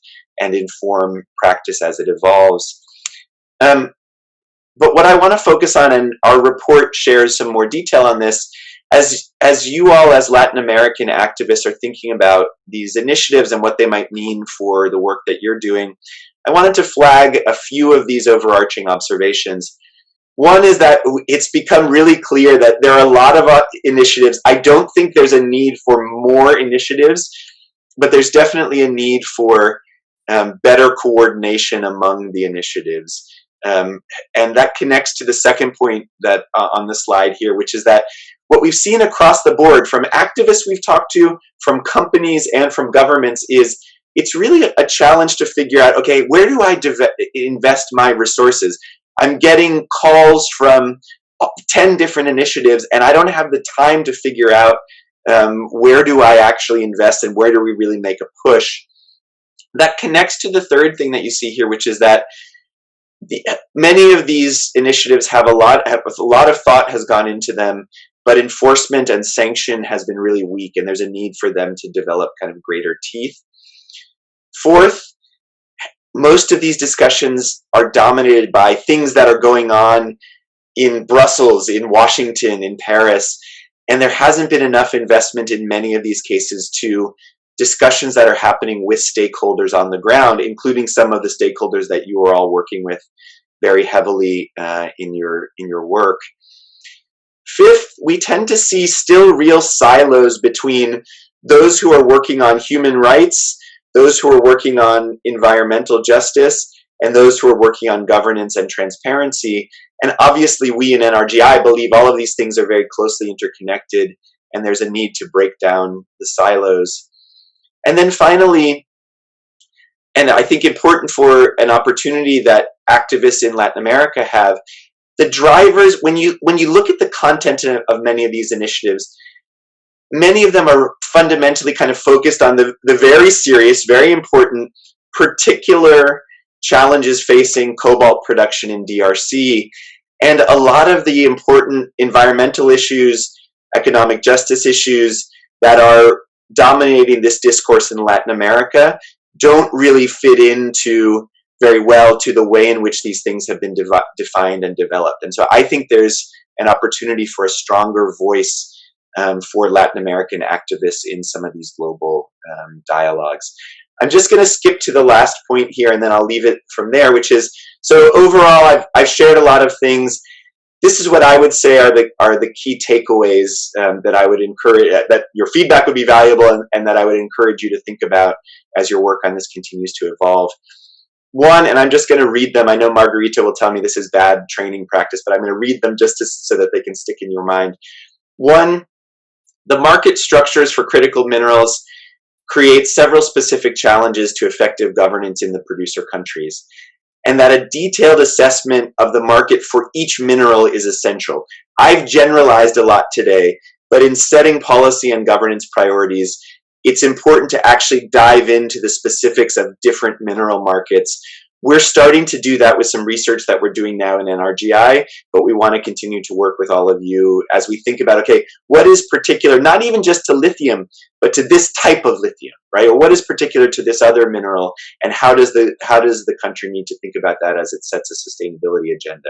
inform practice as it evolves. But what I want to focus on, and our report shares some more detail on this, as you all as Latin American activists are thinking about these initiatives and what they might mean for the work that you're doing, I wanted to flag a few of these overarching observations. One is that it's become really clear that there are a lot of initiatives. I don't think there's a need for more initiatives, but there's definitely a need for better coordination among the initiatives. And that connects to the second point that on the slide here, which is that what we've seen across the board from activists we've talked to, from companies and from governments, is it's really a challenge to figure out, okay, where do I invest my resources? I'm getting calls from 10 different initiatives, and I don't have the time to figure out where do I actually invest and where do we really make a push. That connects to the third thing that you see here, which is that many of these initiatives have a lot of thought has gone into them, but enforcement and sanction has been really weak, and there's a need for them to develop kind of greater teeth. Fourth, most of these discussions are dominated by things that are going on in Brussels, in Washington, in Paris, and there hasn't been enough investment in many of these cases to discussions that are happening with stakeholders on the ground, including some of the stakeholders that you are all working with very heavily in your work. Fifth, we tend to see still real silos between those who are working on human rights, those who are working on environmental justice, and those who are working on governance and transparency. And obviously, we in NRGI believe all of these things are very closely interconnected, and there's a need to break down the silos. And then finally, and I think important for an opportunity that activists in Latin America have, the drivers, when you look at the content of many of these initiatives, many of them are fundamentally kind of focused on the very serious, very important, particular challenges facing cobalt production in DRC. And a lot of the important environmental issues, economic justice issues that are dominating this discourse in Latin America don't really fit into very well to the way in which these things have been defined and developed. And so I think there's an opportunity for a stronger voice for Latin American activists in some of these global dialogues. I'm just going to skip to the last point here, and then I'll leave it from there, which is, so overall, I've shared a lot of things. This is what I would say are the key takeaways that I would encourage, that your feedback would be valuable, and that I would encourage you to think about as your work on this continues to evolve. One, and I'm just going to read them. I know Margarita will tell me this is bad training practice, but I'm going to read them just so that they can stick in your mind. One, the market structures for critical minerals create several specific challenges to effective governance in the producer countries, and that a detailed assessment of the market for each mineral is essential. I've generalized a lot today, but in setting policy and governance priorities, it's important to actually dive into the specifics of different mineral markets. We're starting to do that with some research that we're doing now in NRGI, but we want to continue to work with all of you as we think about, okay, what is particular, not even just to lithium, but to this type of lithium, right? Or what is particular to this other mineral, and how does the country need to think about that as it sets a sustainability agenda?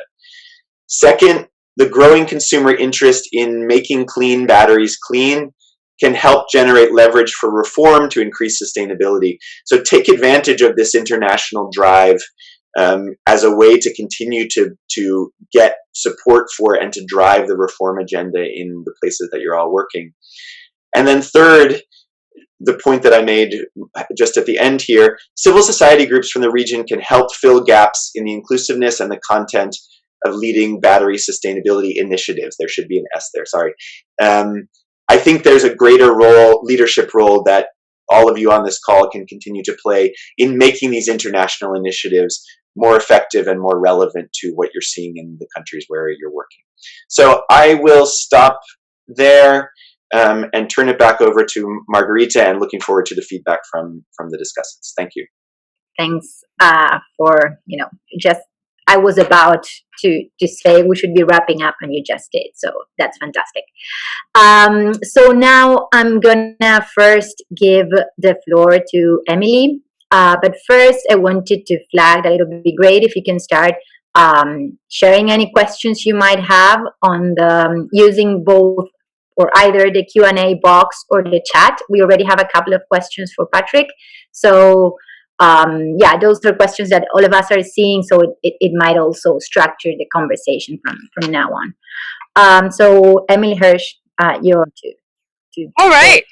Second, the growing consumer interest in making clean batteries clean can help generate leverage for reform to increase sustainability. So take advantage of this international drive as a way to continue to get support for and to drive the reform agenda in the places that you're all working. And then third, the point that I made just at the end here, civil society groups from the region can help fill gaps in the inclusiveness and the content of leading battery sustainability initiatives. There should be an S there, sorry. I think there's a greater leadership role that all of you on this call can continue to play in making these international initiatives more effective and more relevant to what you're seeing in the countries where you're working. So I will stop there and turn it back over to Margarita, and looking forward to the feedback from the discussants. Thank you. Thanks for, just, I was about to say we should be wrapping up and you just did. So that's fantastic. So now I'm gonna first give the floor to Emily. But first I wanted to flag that it would be great if you can start sharing any questions you might have on the using both or either the Q&A box or the chat. We already have a couple of questions for Patrick. So yeah, those are questions that all of us are seeing, so it might also structure the conversation from now on. So Emily Hirsch, you're to all right.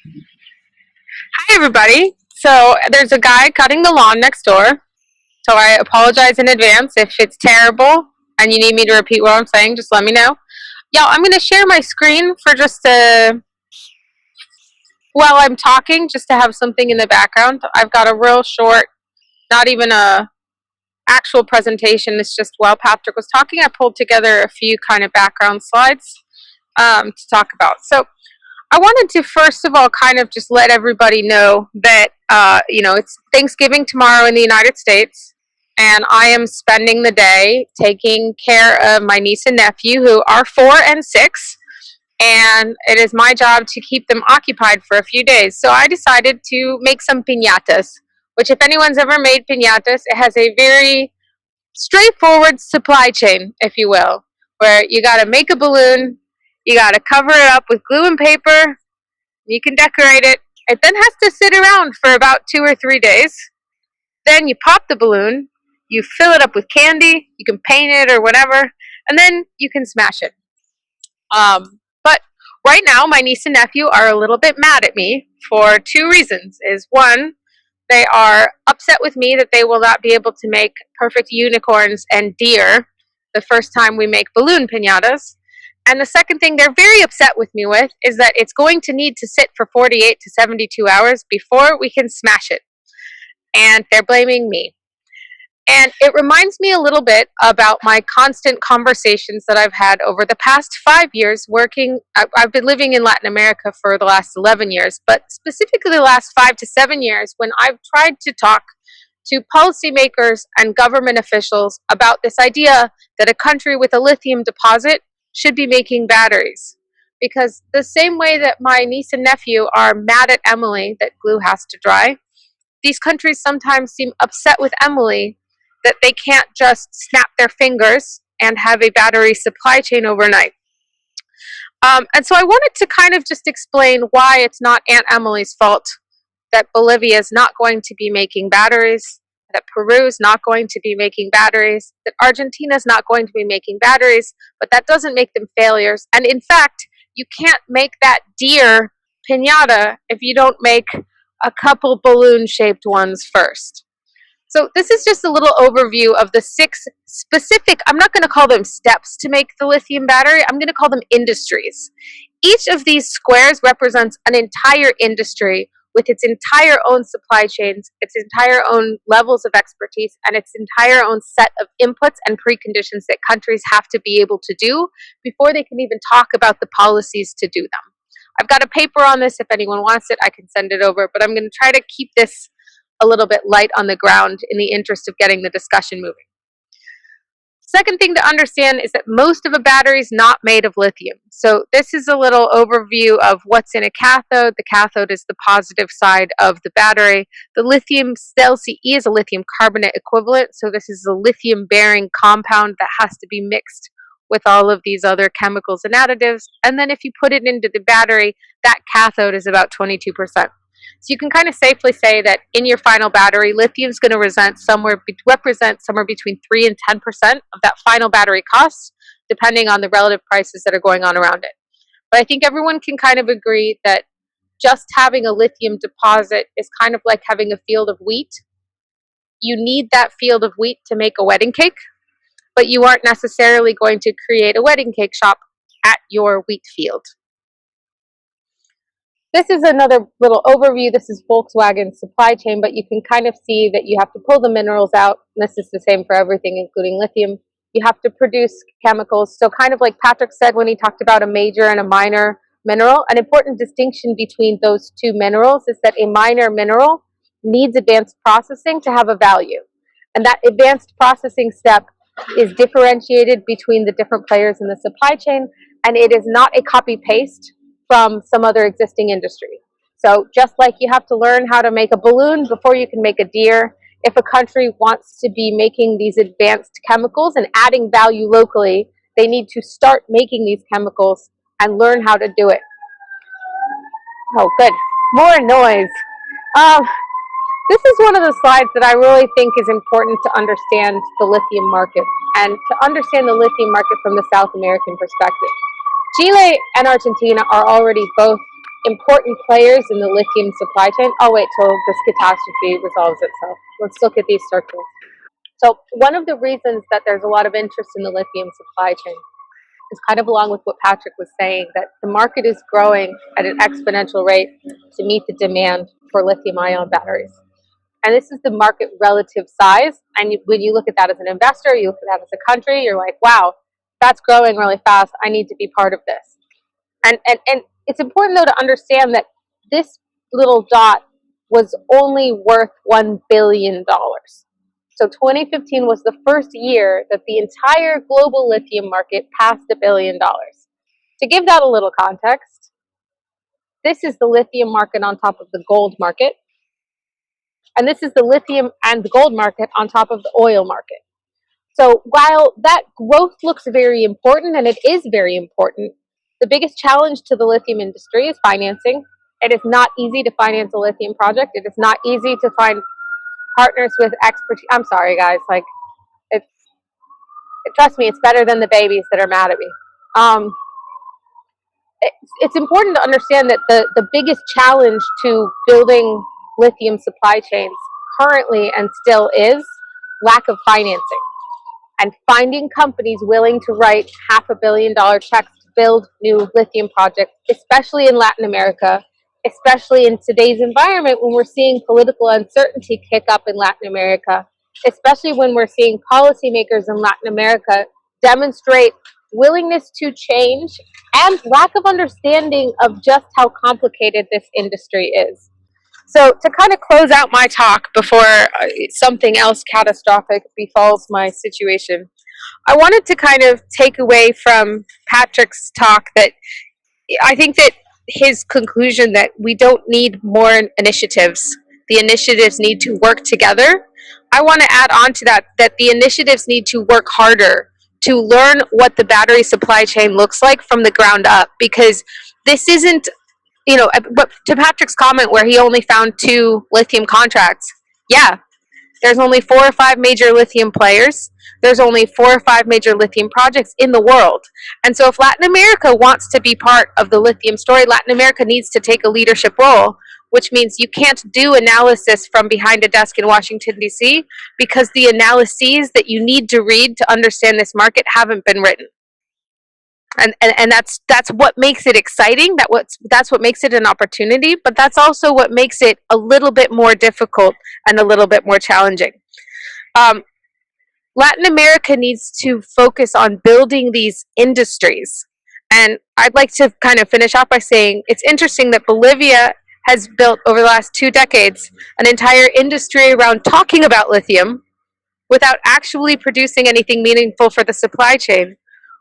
Hi everybody. So there's a guy cutting the lawn next door. So I apologize in advance if it's terrible and you need me to repeat what I'm saying, just let me know. Y'all, I'm going to share my screen for just while I'm talking, just to have something in the background. I've got a real short, not even a actual presentation. It's just while Patrick was talking, I pulled together a few kind of background slides to talk about. So I wanted to first of all kind of just let everybody know that, it's Thanksgiving tomorrow in the United States. And I am spending the day taking care of my niece and nephew who are 4 and 6. And it is my job to keep them occupied for a few days. So I decided to make some piñatas, which if anyone's ever made piñatas, it has a very straightforward supply chain, if you will, where you got to make a balloon, you got to cover it up with glue and paper, you can decorate it. It then has to sit around for about 2 or 3 days. Then you pop the balloon, you fill it up with candy, you can paint it or whatever, and then you can smash it. But right now, my niece and nephew are a little bit mad at me for 2 reasons. One, they are upset with me that they will not be able to make perfect unicorns and deer the first time we make balloon piñatas. And the second thing they're very upset with me with is that it's going to need to sit for 48 to 72 hours before we can smash it. And they're blaming me. And it reminds me a little bit about my constant conversations that I've had over the past 5 years working. I've been living in Latin America for the last 11 years, but specifically the last 5 to 7 years when I've tried to talk to policymakers and government officials about this idea that a country with a lithium deposit should be making batteries. Because the same way that my niece and nephew are mad at Emily that glue has to dry, these countries sometimes seem upset with Emily that they can't just snap their fingers and have a battery supply chain overnight. And so I wanted to kind of just explain why it's not Aunt Emily's fault that Bolivia is not going to be making batteries, that Peru is not going to be making batteries, that Argentina is not going to be making batteries, but that doesn't make them failures. And in fact, you can't make that deer piñata if you don't make a couple balloon-shaped ones first. So this is just a little overview of the 6 specific, I'm not going to call them steps to make the lithium battery, I'm going to call them industries. Each of these squares represents an entire industry with its entire own supply chains, its entire own levels of expertise, and its entire own set of inputs and preconditions that countries have to be able to do before they can even talk about the policies to do them. I've got a paper on this. If anyone wants it, I can send it over, but I'm going to try to keep this a little bit light on the ground in the interest of getting the discussion moving. Second thing to understand is that most of a battery is not made of lithium. So this is a little overview of what's in a cathode. The cathode is the positive side of the battery. The lithium cell CE is a lithium carbonate equivalent. So this is a lithium bearing compound that has to be mixed with all of these other chemicals and additives. And then if you put it into the battery, that cathode is about 22%. So you can kind of safely say that in your final battery, lithium is going to represent somewhere between 3 and 10% of that final battery cost, depending on the relative prices that are going on around it. But I think everyone can kind of agree that just having a lithium deposit is kind of like having a field of wheat. You need that field of wheat to make a wedding cake, but you aren't necessarily going to create a wedding cake shop at your wheat field. This is another little overview. This is Volkswagen's supply chain, but you can kind of see that you have to pull the minerals out. This is the same for everything, including lithium. You have to produce chemicals. So kind of like Patrick said when he talked about a major and a minor mineral, an important distinction between those two minerals is that a minor mineral needs advanced processing to have a value. And that advanced processing step is differentiated between the different players in the supply chain, and it is not a copy-paste from some other existing industry. So just like you have to learn how to make a balloon before you can make a deer, if a country wants to be making these advanced chemicals and adding value locally, they need to start making these chemicals and learn how to do it. Oh, good. More noise. This is one of the slides that I really think is important to understand the lithium market and to understand the lithium market from the South American perspective. Chile and Argentina are already both important players in the lithium supply chain. I'll wait till this catastrophe resolves itself. Let's look at these circles. So one of the reasons that there's a lot of interest in the lithium supply chain is kind of along with what Patrick was saying, that the market is growing at an exponential rate to meet the demand for lithium-ion batteries. And this is the market relative size. And when you look at that as an investor, you look at that as a country, you're like, wow, that's growing really fast. I need to be part of this. And it's important, though, to understand that this little dot was only worth $1 billion. So 2015 was the first year that the entire global lithium market passed $1 billion. To give that a little context, this is the lithium market on top of the gold market. And this is the lithium and the gold market on top of the oil market. So while that growth looks very important, and it is very important, the biggest challenge to the lithium industry is financing. It is not easy to finance a lithium project. It is not easy to find partners with expertise. I'm sorry, guys. Like, trust me, it's better than the babies that are mad at me. It's important to understand that the biggest challenge to building lithium supply chains currently and still is lack of financing. And finding companies willing to write $500 million checks to build new lithium projects, especially in Latin America, especially in today's environment when we're seeing political uncertainty kick up in Latin America, especially when we're seeing policymakers in Latin America demonstrate willingness to change and lack of understanding of just how complicated this industry is. So to kind of close out my talk before something else catastrophic befalls my situation, I wanted to kind of take away from Patrick's talk that I think that his conclusion that we don't need more initiatives. The initiatives need to work together. I want to add on to that the initiatives need to work harder to learn what the battery supply chain looks like from the ground up, because this isn't, but to Patrick's comment where he only found 2 lithium contracts, yeah, there's only 4 or 5 major lithium players. There's only 4 or 5 major lithium projects in the world. And so if Latin America wants to be part of the lithium story, Latin America needs to take a leadership role, which means you can't do analysis from behind a desk in Washington, D.C., because the analyses that you need to read to understand this market haven't been written. And that's what makes it exciting. That's what makes it an opportunity, but that's also what makes it a little bit more difficult and a little bit more challenging. Latin America needs to focus on building these industries. And I'd like to kind of finish off by saying it's interesting that Bolivia has built over the last 2 decades an entire industry around talking about lithium without actually producing anything meaningful for the supply chain.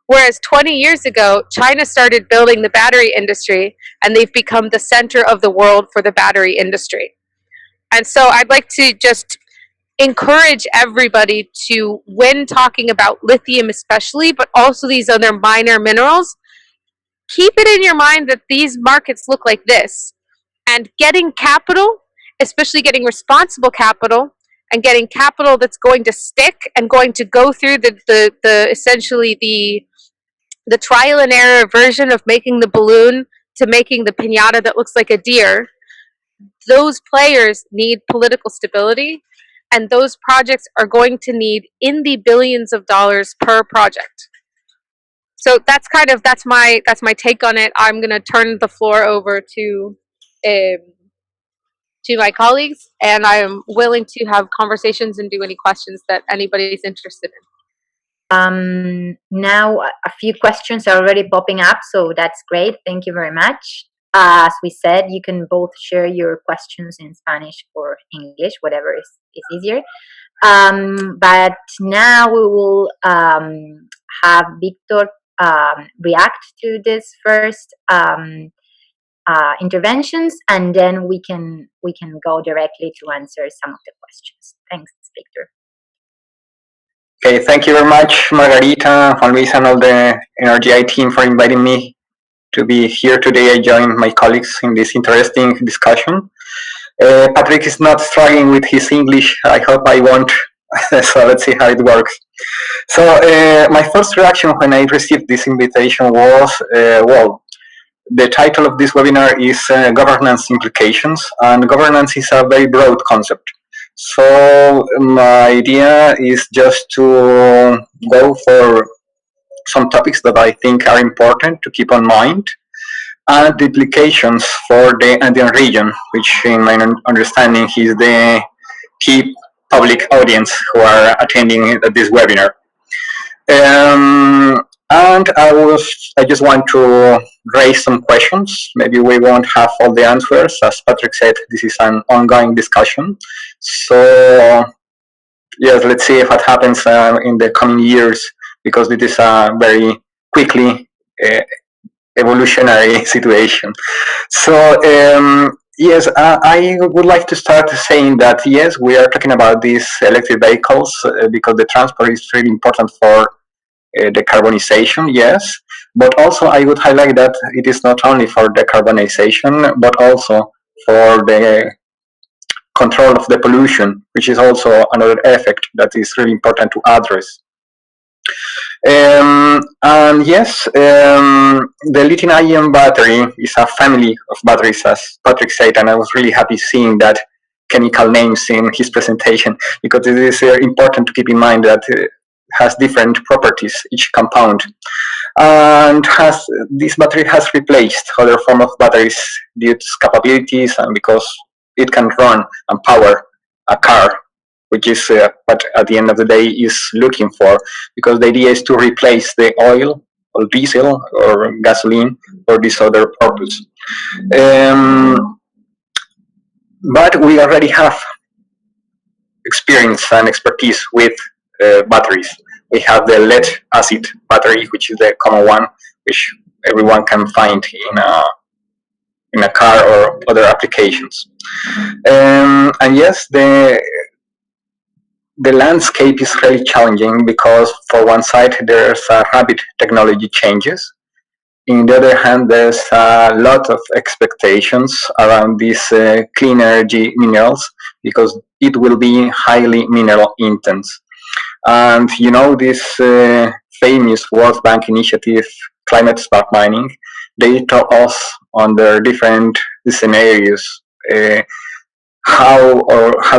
Whereas 20 years ago, China started building the battery industry, and they've become the center of the world for the battery industry. And so I'd like to just encourage everybody to, when talking about lithium especially, but also these other minor minerals, keep it in your mind that these markets look like this. And getting capital, especially getting responsible capital, and getting capital that's going to stick and going to go through essentially the trial and error version of making the balloon to making the piñata that looks like a deer, those players need political stability, and those projects are going to need in the billions of dollars per project. So that's my take on it. I'm gonna turn the floor over to my colleagues, and I am willing to have conversations and do any questions that anybody's interested in. Now a few questions are already popping up, so that's great. Thank you very much. As we said, you can both share your questions in Spanish or English, whatever is easier. But now we will have Victor react to this first interventions, and then we can go directly to answer some of the questions. Thanks, Victor. Okay, thank you very much, Margarita, Juan Luis, and all the NRGI team for inviting me to be here today. I join my colleagues in this interesting discussion. Patrick is not struggling with his English. I hope I won't. So let's see how it works. So my first reaction when I received this invitation was, well, the title of this webinar is Governance Implications, and governance is a very broad concept. So my idea is just to go for some topics that I think are important to keep on mind, and the implications for the Andean region, which in my understanding is the key public audience who are attending this webinar. And I just want to raise some questions. Maybe we won't have all the answers. As Patrick said, this is an ongoing discussion. So yes, let's see if what happens in the coming years, because it is a very quickly evolutionary situation. So yes, I would like to start saying that yes, we are talking about these electric vehicles because the transport is really important for decarbonization, yes, but also I would highlight that it is not only for decarbonization, but also for the control of the pollution, which is also another effect that is really important to address. And yes, the lithium-ion battery is a family of batteries, as Patrick said, and I was really happy seeing that chemical names in his presentation, because it is important to keep in mind that it has different properties, each compound, and this battery has replaced other form of batteries due to its capabilities and because it can run and power a car, which is what at the end of the day is looking for, because the idea is to replace the oil or diesel or gasoline for this other purpose. But we already have experience and expertise with batteries. We have the lead acid battery, which is the common one, which everyone can find in a car or other applications. And yes, the landscape is really challenging because for one side there's rapid technology changes. On the other hand, there's a lot of expectations around these clean energy minerals because it will be highly mineral intense. And you know, this famous World Bank initiative, Climate Smart Mining, they tell us on their different scenarios how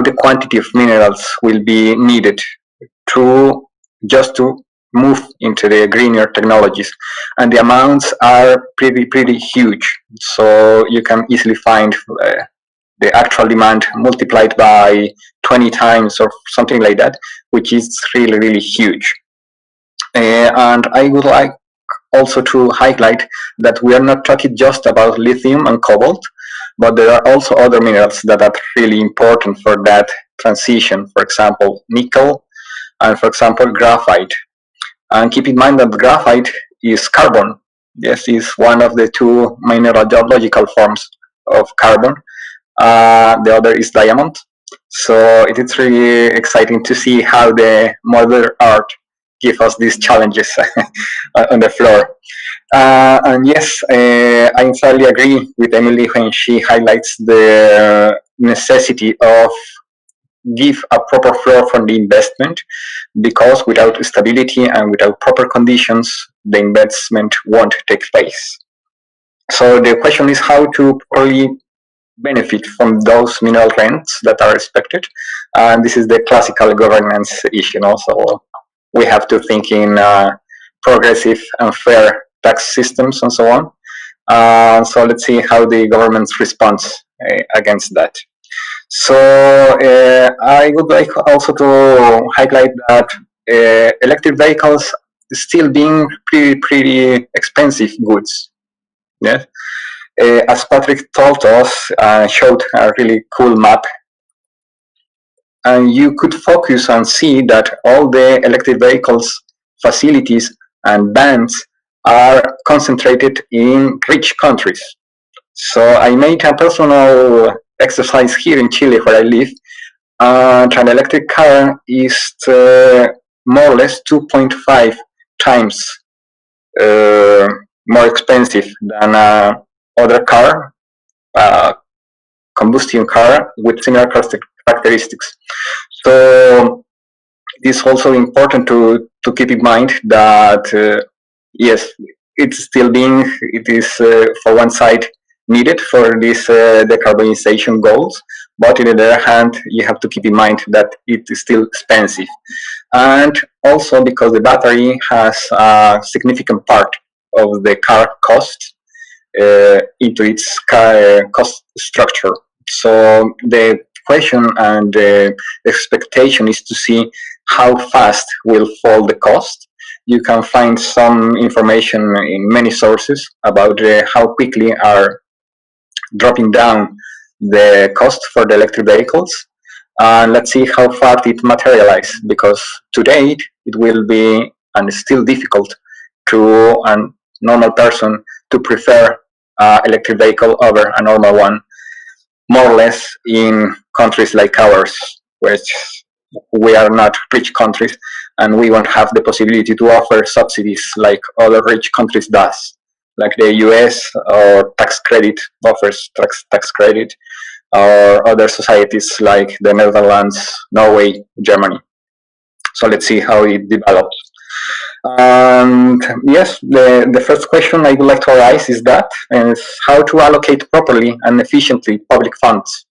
the quantity of minerals will be needed just to move into the greener technologies, and the amounts are pretty huge. So you can easily find the actual demand multiplied by 20 times or something like that, which is really huge. And I would like also to highlight that we are not talking just about lithium and cobalt, but there are also other minerals that are really important for that transition. For example, nickel, and for example, graphite. And keep in mind that graphite is carbon. Yes, is one of the two mineralogical forms of carbon. The other is diamond. So it is really exciting to see how the Mother Earth gives us these challenges on the floor. And yes, I entirely agree with Emily when she highlights the necessity of give a proper floor for the investment, because without stability and without proper conditions, the investment won't take place. So the question is how to properly benefit from those mineral rents that are expected. And this is the classical governance issue. So we have to think in progressive and fair tax systems and so on. So let's see how the government responds against that. So I would like also to highlight that electric vehicles still being pretty expensive goods. Yes. As Patrick told us, showed a really cool map, and you could focus and see that all the electric vehicles facilities and bans are concentrated in rich countries. So I made a personal exercise here in Chile, where I live, and an electric car is more or less 2.5 times more expensive than other car, combustion car with similar characteristics. So it is also important to keep in mind that yes, it's still being, it is for one side needed for these decarbonization goals, but on the other hand, you have to keep in mind that it is still expensive. And also because the battery has a significant part of the car cost into its cost structure. So the question and the expectation is to see how fast will fall the cost. You can find some information in many sources about how quickly are dropping down the cost for the electric vehicles. And let's see how far it materializes, because today it will be and still difficult to a normal person to prefer electric vehicle over a normal one, more or less in countries like ours, which we are not rich countries and we won't have the possibility to offer subsidies like other rich countries does, like the US or tax credit offers tax credit, or other societies like the Netherlands, Norway, Germany. So let's see how it develops. And yes, the first question I would like to raise is how to allocate properly and efficiently public funds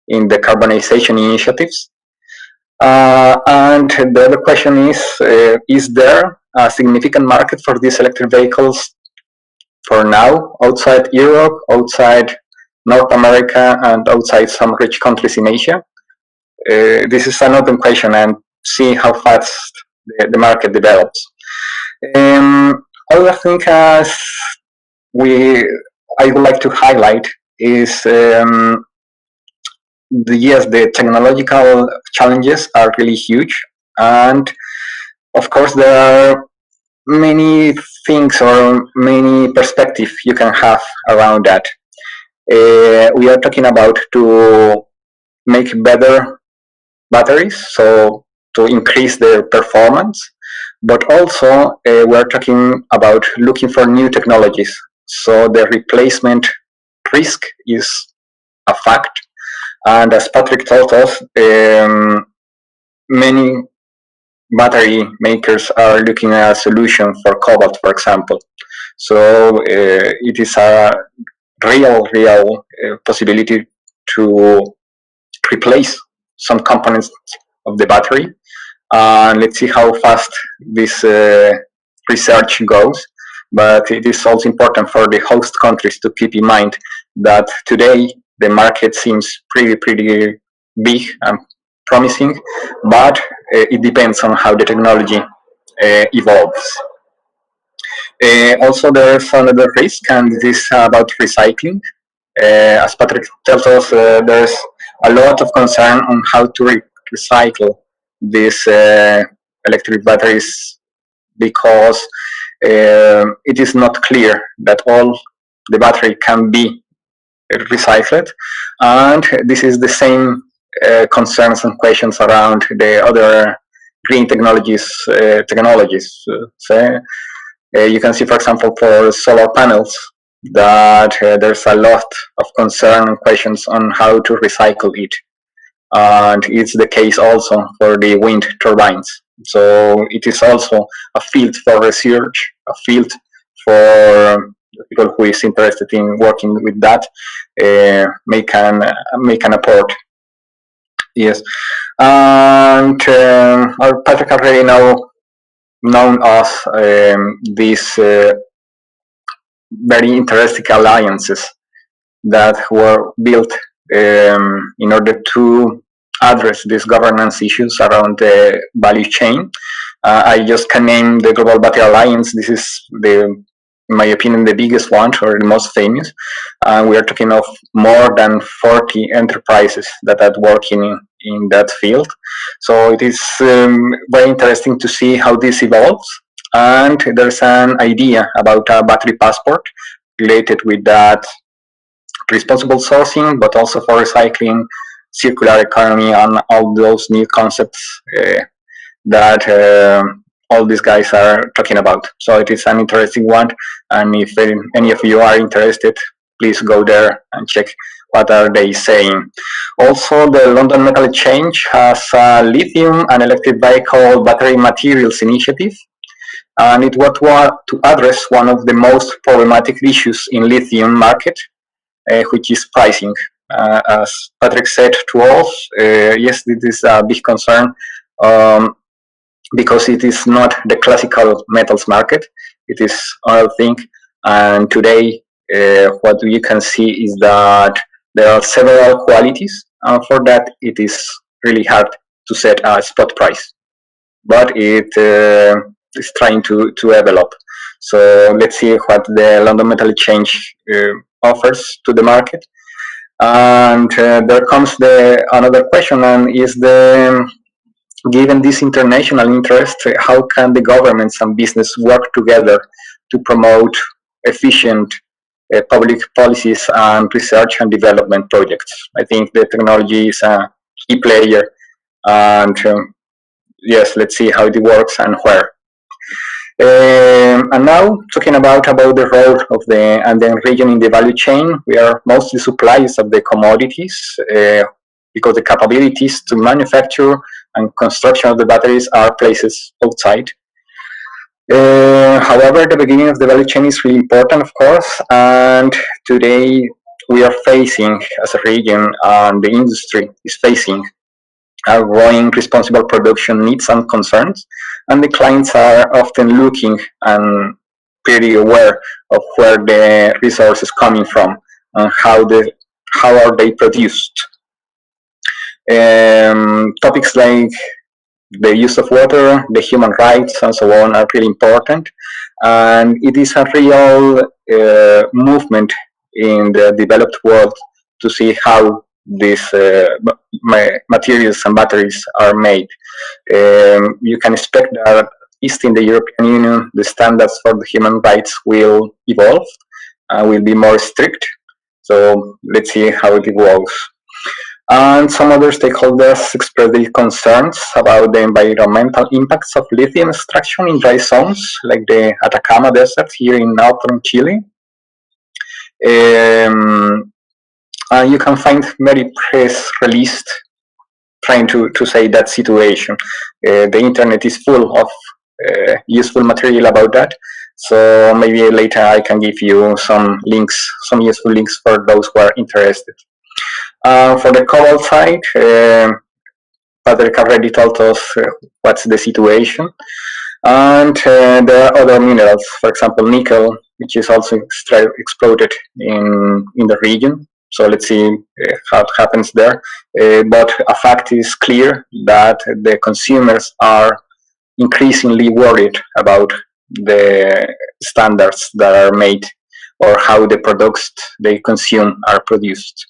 in the decarbonization initiatives. And the other question is there a significant market for these electric vehicles for now, outside Europe, outside North America, and outside some rich countries in Asia? This is an open question, and see how fast the market develops. Other thing I would like to highlight is the technological challenges are really huge, and of course there are many things or many perspectives you can have around that. We are talking about to make better batteries, so to increase their performance, but also we are talking about looking for new technologies. So the replacement risk is a fact, and as Patrick told us, many battery makers are looking at a solution for cobalt, for example. So it is a real possibility to replace some components of the battery. Let's see how fast this research goes. But it is also important for the host countries to keep in mind that today the market seems pretty big and promising, but it depends on how the technology evolves. Also, there's another risk, and this is about recycling. As Patrick tells us, there's a lot of concern on how to recycle these electric batteries, because it is not clear that all the battery can be recycled, and this is the same concerns and questions around the other green technologies. So you can see, for example, for solar panels, that there's a lot of concern and questions on how to recycle it. And it's the case also for the wind turbines. So it is also a field for research, a field for people who is interested in working with that make an apport. Yes, and Patrick already known as these very interesting alliances that were built in order to address these governance issues around the value chain. I just can name the Global Battery Alliance. This is in my opinion, the biggest one or the most famous. We are talking of more than 40 enterprises that are working in that field. So it is very interesting to see how this evolves. And there's an idea about a battery passport related with that responsible sourcing, but also for recycling, circular economy, and all those new concepts that all these guys are talking about. So it is an interesting one, and if any of you are interested, please go there and check what are they saying. Also, the London Metal Exchange has a lithium and electric vehicle battery materials initiative, and it was to address one of the most problematic issues in lithium market, which is pricing. As Patrick said to us, yes, this is a big concern because it is not the classical metals market, it is another thing. And today, what you can see is that there are several qualities, and for that, it is really hard to set a spot price. But it is trying to develop. So let's see what the London Metal Exchange offers to the market. And there comes another question, and is given this international interest, how can the governments and business work together to promote efficient public policies and research and development projects? I think the technology is a key player, and yes, let's see how it works and where. And now, talking about the role of the Andean region in the value chain, we are mostly suppliers of the commodities because the capabilities to manufacture and construction of the batteries are places outside. However, the beginning of the value chain is really important, of course, and today we are facing, as a region, and the industry is facing, a growing responsible production needs and concerns, and the clients are often looking and pretty aware of where the resource is coming from and how are they produced. Topics like the use of water, the human rights, and so on are really important, and it is a real movement in the developed world to see how these materials and batteries are made. You can expect that at least in the European Union, the standards for the human rights will evolve and will be more strict. So let's see how it evolves. And some other stakeholders expressed their concerns about the environmental impacts of lithium extraction in dry zones like the Atacama Desert here in northern Chile. You can find many press releases trying to say that situation. The internet is full of useful material about that. So maybe later I can give you some links, some useful links for those who are interested. For the cobalt side, Patrick already told us what's the situation. And there are other minerals, for example, nickel, which is also exploited in the region. So let's see how it happens there. But a fact is clear that the consumers are increasingly worried about the standards that are made or how the products they consume are produced.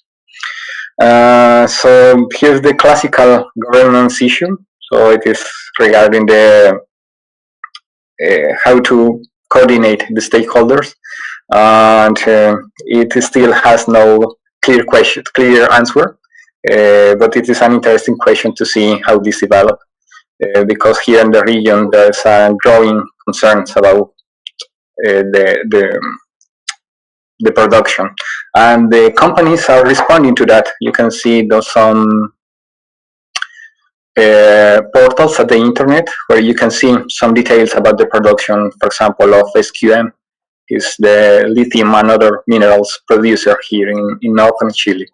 So here's the classical governance issue. So it is regarding the how to coordinate the stakeholders, and it still has no clear answer. But it is an interesting question to see how this develops, because here in the region there's growing concerns about the production, and the companies are responding to that. You can see those some portals at the internet where you can see some details about the production, for example, of SQM. is the lithium and other minerals producer here in northern Chile.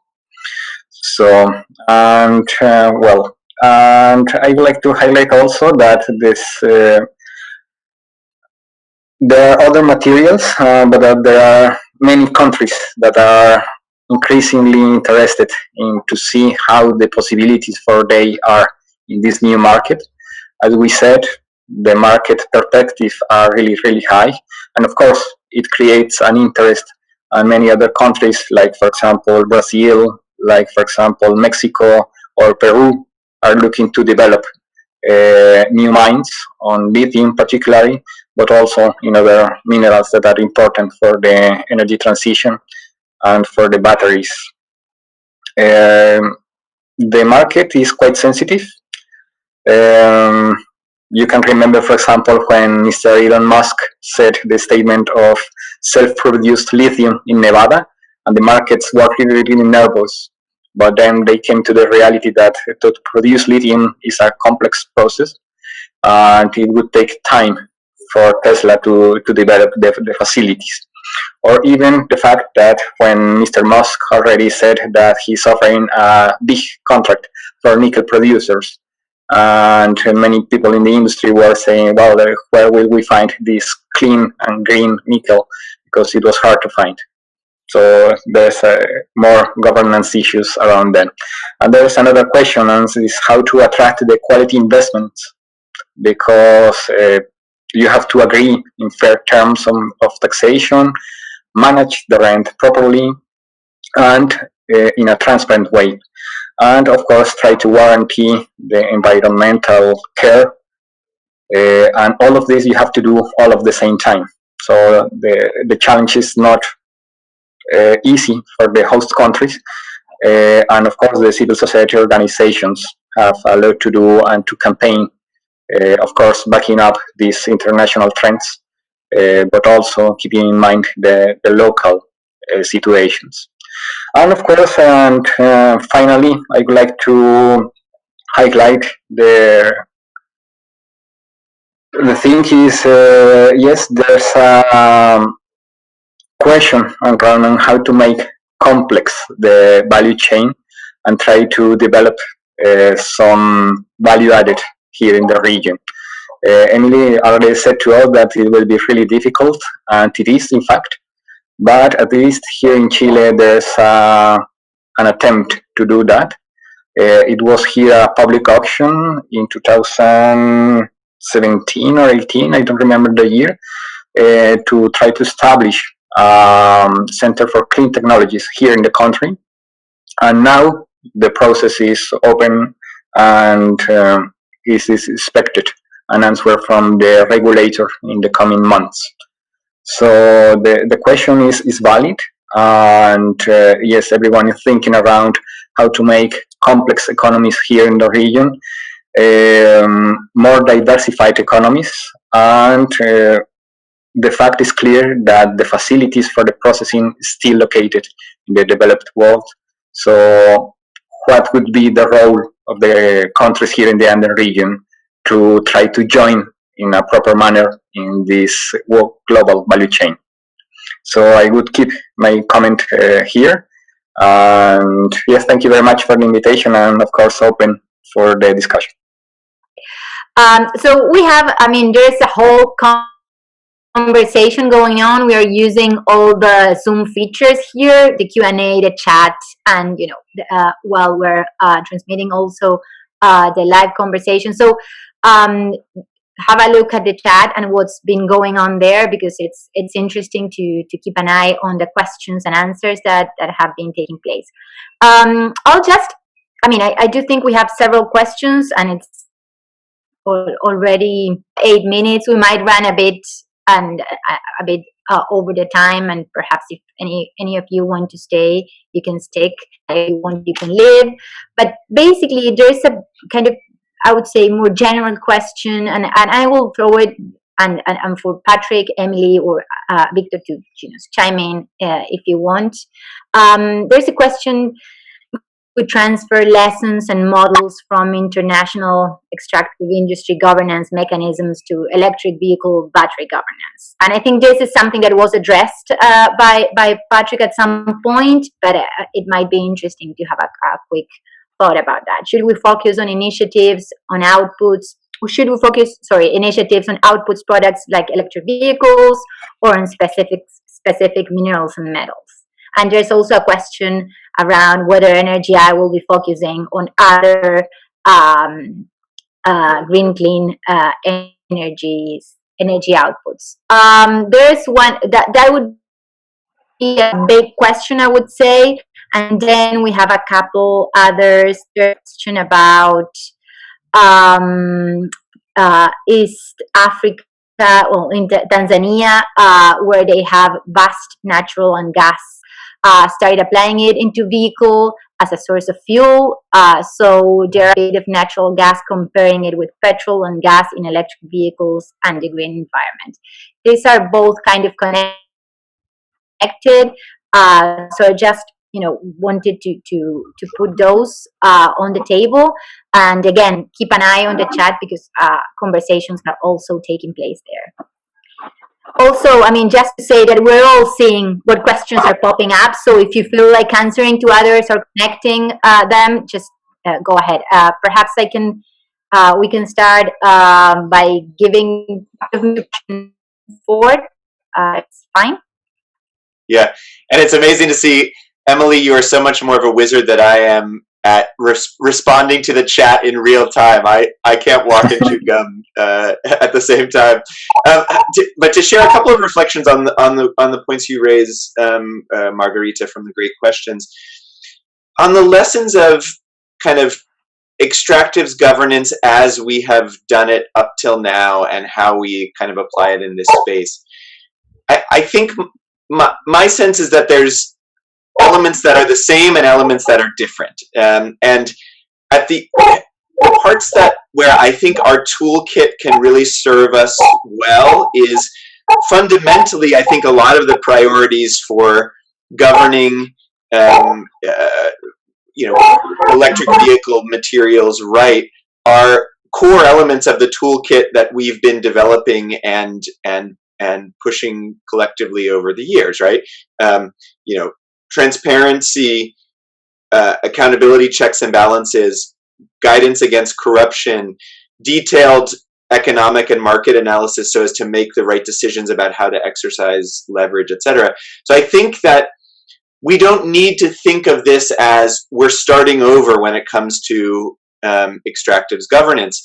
So, and and I would like to highlight also that there are other materials, but there are many countries that are increasingly interested in to see how the possibilities for they are in this new market. As we said, the market perspectives are really, really high, and of course, it creates an interest. And many other countries, like for example Brazil, like for example Mexico or Peru, are looking to develop new mines on lithium particularly, but also in other minerals that are important for the energy transition and for the batteries. The market is quite sensitive. You can remember, for example, when Mr. Elon Musk said the statement of self-produced lithium in Nevada, and the markets were really, really nervous. But then they came to the reality that to produce lithium is a complex process, and it would take time for Tesla to develop the facilities. Or even the fact that when Mr. Musk already said that he's offering a big contract for nickel producers, and many people in the industry were saying, well, where will we find this clean and green nickel, because it was hard to find. So there's more governance issues around them. And there's another question, and is how to attract the quality investments, because you have to agree in fair terms of taxation, manage the rent properly, and in a transparent way. And of course, try to guarantee the environmental care. And all of this you have to do all at the same time. So the challenge is not easy for the host countries. And of course, the civil society organizations have a lot to do and to campaign, of course, backing up these international trends, but also keeping in mind the local situations. And of course, and finally, I would like to highlight the thing is, yes, there's a question around how to make complex the value chain and try to develop some value added here in the region. Emily already said to us that it will be really difficult, and it is, in fact. But at least here in Chile, there's an attempt to do that. It was here a public auction in 2017 or 18, I don't remember the year, to try to establish a Center for Clean Technologies here in the country. And now the process is open, and is expected an answer from the regulator in the coming months. So the question is valid, and yes, everyone is thinking around how to make complex economies here in the region, more diversified economies, and the fact is clear that the facilities for the processing is still located in the developed world. So what would be the role of the countries here in the Andean region to try to join in a proper manner in this global value chain? So I would keep my comment here. And yes, thank you very much for the invitation, and of course open for the discussion. So we have, there's a whole conversation going on. We are using all the Zoom features here, the Q&A, the chat, and while we're transmitting also the live conversation. So have a look at the chat and what's been going on there, because it's interesting to keep an eye on the questions and answers that have been taking place. I do think we have several questions, and it's already 8 minutes. We might run a bit over the time, and perhaps if any of you want to stay, you can stick. If you want, you can leave. But basically, there's a kind of, I would say, more general question, and I will throw it and for Patrick, Emily, or Victor to chime in if you want. There's a question could transfer lessons and models from international extractive industry governance mechanisms to electric vehicle battery governance. And I think this is something that was addressed by Patrick at some point, but it might be interesting to have a quick thought about that. Should we focus on initiatives on outputs? Or should we focus, initiatives on outputs products like electric vehicles, or on specific minerals and metals? And there's also a question around whether NRGI will be focusing on other green, clean energy outputs. There's one that would be a big question, I would say. And then we have a couple others. There's a question about East Africa, well, in Tanzania, where they have vast natural and gas. Started applying it into vehicle as a source of fuel. So there are a bit of natural gas, comparing it with petrol and gas in electric vehicles and the green environment. These are both kind of connected. So just wanted to put those on the table, and again, keep an eye on the chat because conversations are also taking place there. Also, I mean, just to say that we're all seeing what questions are popping up. So if you feel like answering to others or connecting them, just go ahead. Perhaps we can start by giving forward. It's fine. Yeah, and it's amazing to see, Emily, you are so much more of a wizard than I am at responding to the chat in real time. I can't walk and chew gum at the same time. But to share a couple of reflections on the points you raised, Margarita, from the great questions, on the lessons of kind of extractives governance as we have done it up till now, and how we kind of apply it in this space. I think my sense is that there's elements that are the same and elements that are different. And at the parts where I think our toolkit can really serve us well is fundamentally, I think a lot of the priorities for governing, electric vehicle materials right are core elements of the toolkit that we've been developing and pushing collectively over the years, right? Transparency, accountability, checks and balances, guidance against corruption, detailed economic and market analysis so as to make the right decisions about how to exercise leverage, etc. So I think that we don't need to think of this as we're starting over when it comes to extractives governance.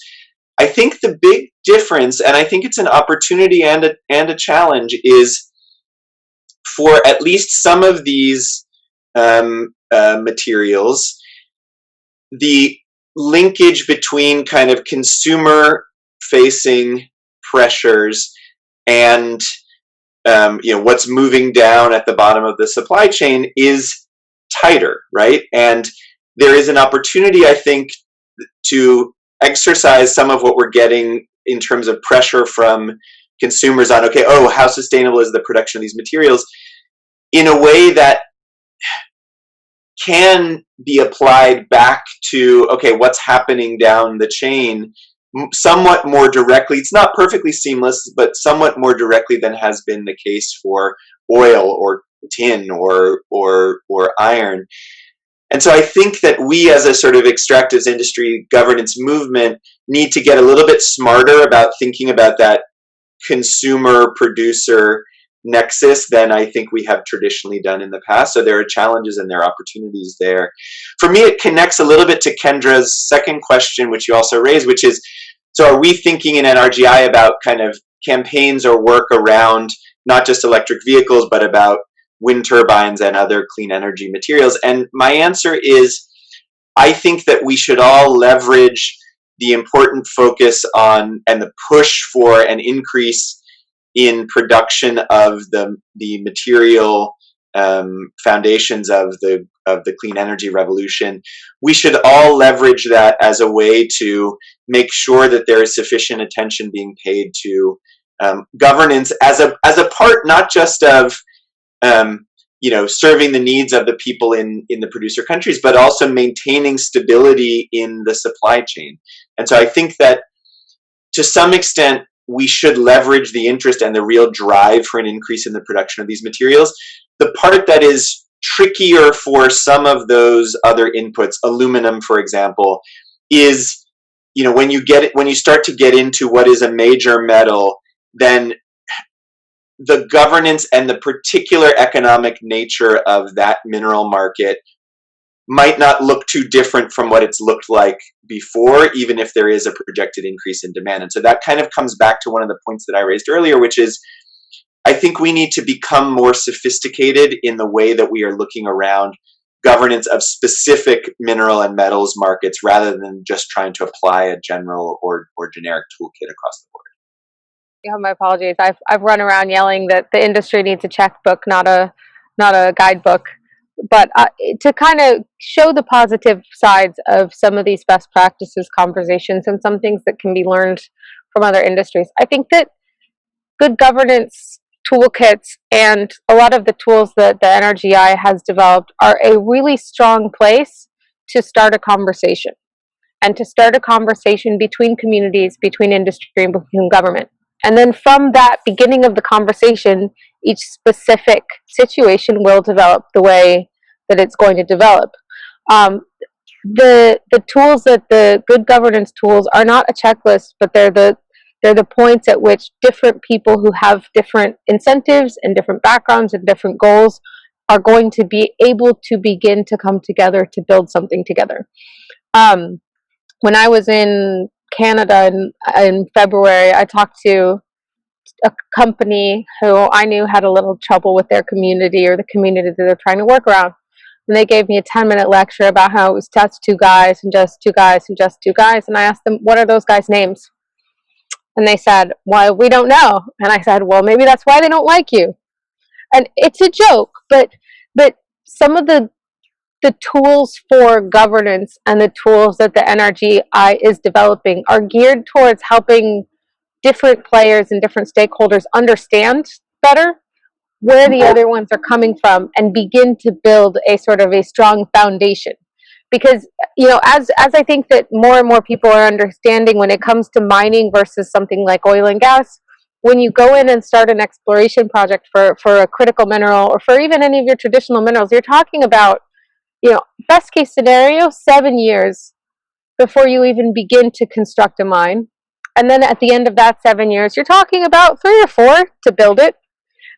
I think the big difference, and I think it's an opportunity and a challenge, is for at least some of these materials, the linkage between kind of consumer-facing pressures and what's moving down at the bottom of the supply chain is tighter, right? And there is an opportunity, I think, to exercise some of what we're getting in terms of pressure from consumers on, how sustainable is the production of these materials, in a way that can be applied back to, what's happening down the chain somewhat more directly. It's not perfectly seamless, but somewhat more directly than has been the case for oil or tin or iron. And so I think that we as a sort of extractives industry governance movement need to get a little bit smarter about thinking about that consumer-producer nexus than I think we have traditionally done in the past. So there are challenges and there are opportunities there. For me, it connects a little bit to Kendra's second question, which you also raised, which is, so are we thinking in NRGI about kind of campaigns or work around not just electric vehicles, but about wind turbines and other clean energy materials? And my answer is, I think that we should all leverage the important focus on and the push for an increase in production of the material foundations of the clean energy revolution. We should all leverage that as a way to make sure that there is sufficient attention being paid to governance as a part not just of serving the needs of the people in the producer countries, but also maintaining stability in the supply chain. And so I think that to some extent, we should leverage the interest and the real drive for an increase in the production of these materials. The part that is trickier for some of those other inputs, aluminum, for example, is, when you start to get into what is a major metal, then the governance and the particular economic nature of that mineral market might not look too different from what it's looked like before, even if there is a projected increase in demand. And so that kind of comes back to one of the points that I raised earlier, which is I think we need to become more sophisticated in the way that we are looking around governance of specific mineral and metals markets rather than just trying to apply a general or generic toolkit across the board. You have my apologies. I've run around yelling that the industry needs a checkbook, not a guidebook. But to kind of show the positive sides of some of these best practices conversations and some things that can be learned from other industries, I think that good governance toolkits and a lot of the tools that the NRGI has developed are a really strong place to start a conversation, and to start a conversation between communities, between industry, and between government. And then from that beginning of the conversation, each specific situation will develop the way that it's going to develop. The tools that the good governance tools are not a checklist, but they're the points at which different people who have different incentives and different backgrounds and different goals are going to be able to begin to come together to build something together. When I was in Canada in February, I talked to a company who I knew had a little trouble with their community or the community that they're trying to work around. And they gave me a 10-minute lecture about how it was just 2 guys and just 2 guys and just 2 guys. And I asked them, what are those guys' names? And they said, well, we don't know. And I said, well, maybe that's why they don't like you. And it's a joke, but some of the tools for governance and the tools that the NRGI is developing are geared towards helping different players and different stakeholders understand better where the other ones are coming from and begin to build a sort of a strong foundation. Because, as I think that more and more people are understanding when it comes to mining versus something like oil and gas, when you go in and start an exploration project for a critical mineral or for even any of your traditional minerals, you're talking about, best case scenario, 7 years before you even begin to construct a mine. And then at the end of that 7 years, you're talking about 3 or 4 to build it.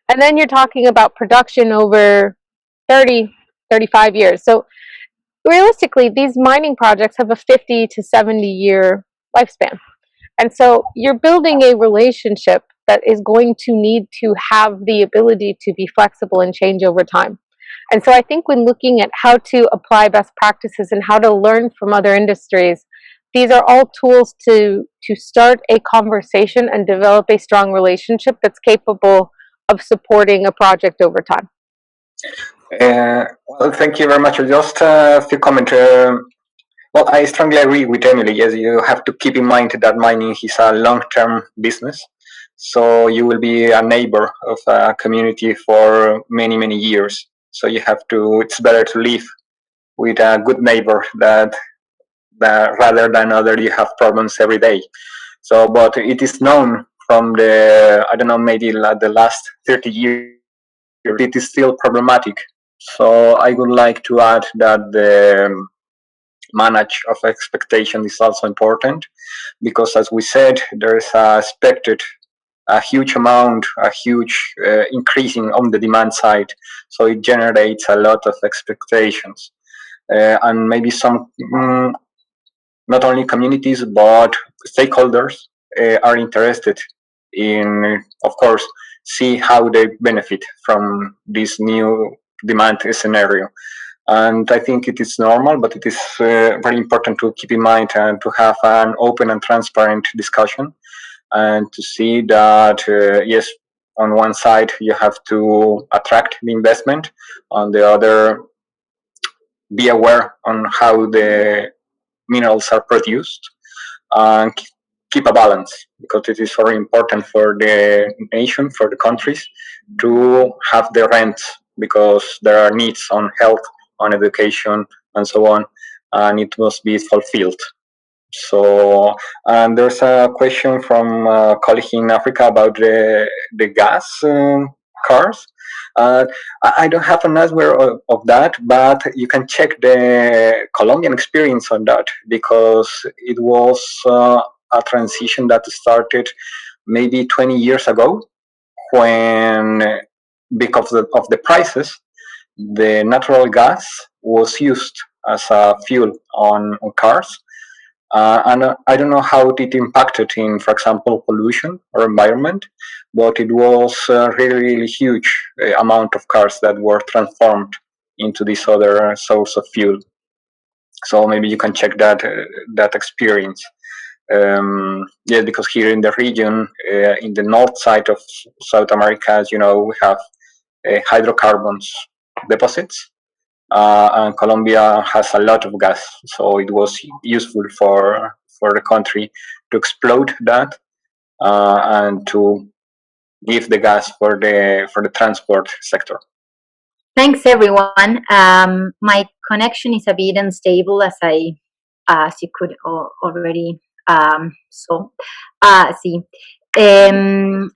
And then you're talking about production over 30, 35 years. So realistically, these mining projects have a 50 to 70 year lifespan. And so you're building a relationship that is going to need to have the ability to be flexible and change over time. And so I think when looking at how to apply best practices and how to learn from other industries, these are all tools to start a conversation and develop a strong relationship that's capable of supporting a project over time. Well, thank you very much. Just a few comments. Well, I strongly agree with Emily. Yes, you have to keep in mind that mining is a long-term business. So you will be a neighbor of a community for many, many years. So you have to, it's better to live with a good neighbor that rather than other you have problems every day. So, but it is known from maybe the last 30 years, it is still problematic. So I would like to add that the manage of expectation is also important, because as we said, there is expected a huge increasing on the demand side. So it generates a lot of expectations. And maybe some, not only communities, but stakeholders are interested in, of course, see how they benefit from this new demand scenario. And I think it is normal, but it is very important to keep in mind and to have an open and transparent discussion, and to see that, yes, on one side you have to attract the investment, on the other be aware on how the minerals are produced, and keep a balance, because it is very important for the nation, for the countries, to have the rents because there are needs on health, on education, and so on, and it must be fulfilled. So, and there's a question from a colleague in Africa about the gas cars. I don't have an answer of that, but you can check the Colombian experience on that, because it was a transition that started maybe 20 years ago, when, because of the prices, the natural gas was used as a fuel on cars. And I don't know how it impacted in, for example, pollution or environment, but it was a really, really huge amount of cars that were transformed into this other source of fuel. So maybe you can check that experience. Yeah, because here in the region, in the north side of South America, as you know, we have hydrocarbons deposits. And Colombia has a lot of gas, so it was useful for the country to exploit that and to give the gas for the transport sector. Thanks, everyone. My connection is a bit unstable, as you could already see.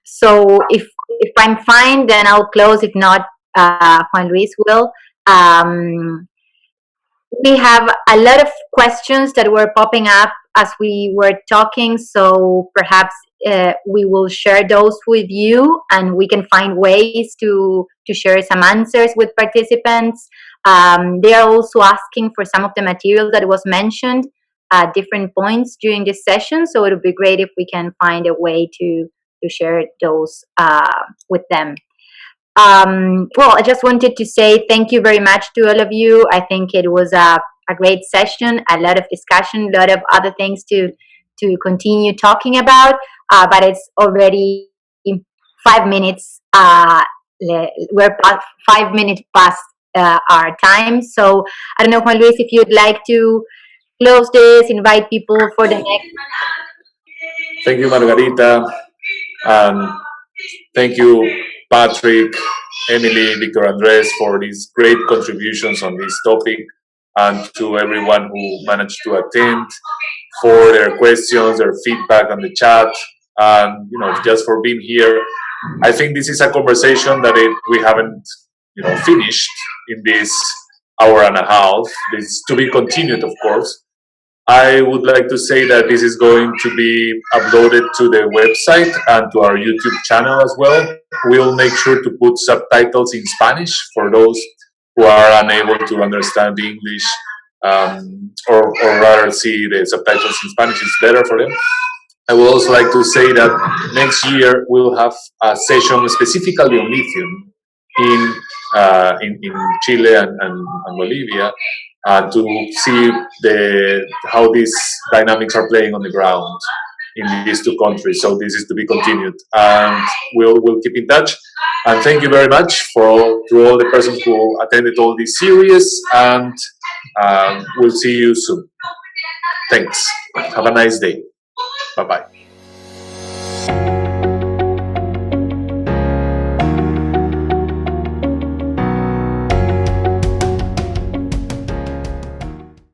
So if I'm fine, then I'll close. If not, Juan Luis will. We have a lot of questions that were popping up as we were talking, so perhaps we will share those with you, and we can find ways to share some answers with participants. They are also asking for some of the material that was mentioned at different points during this session, so it would be great if we can find a way to share those with them. Well, I just wanted to say thank you very much to all of you. I think it was a great session, a lot of discussion, a lot of other things to continue talking about, but it's already 5 minutes. We're 5 minutes past our time. So I don't know, Juan Luis, if you'd like to close this, invite people for the next. Thank you, Margarita. Thank you, Patrick, Emily, Victor Andres, for these great contributions on this topic, and to everyone who managed to attend, for their questions, their feedback on the chat, and just for being here. I think this is a conversation that we haven't finished in this hour and a half. It's to be continued, of course. I would like to say that this is going to be uploaded to the website and to our YouTube channel as well. We'll make sure to put subtitles in Spanish for those who are unable to understand English, or rather see the subtitles in Spanish is better for them. I would also like to say that next year we'll have a session specifically on lithium in Chile and Bolivia, to see how these dynamics are playing on the ground in these two countries. So this is to be continued, and we'll keep in touch. And thank you very much to all the persons who attended all this series, and we'll see you soon. Thanks. Have a nice day. Bye-bye.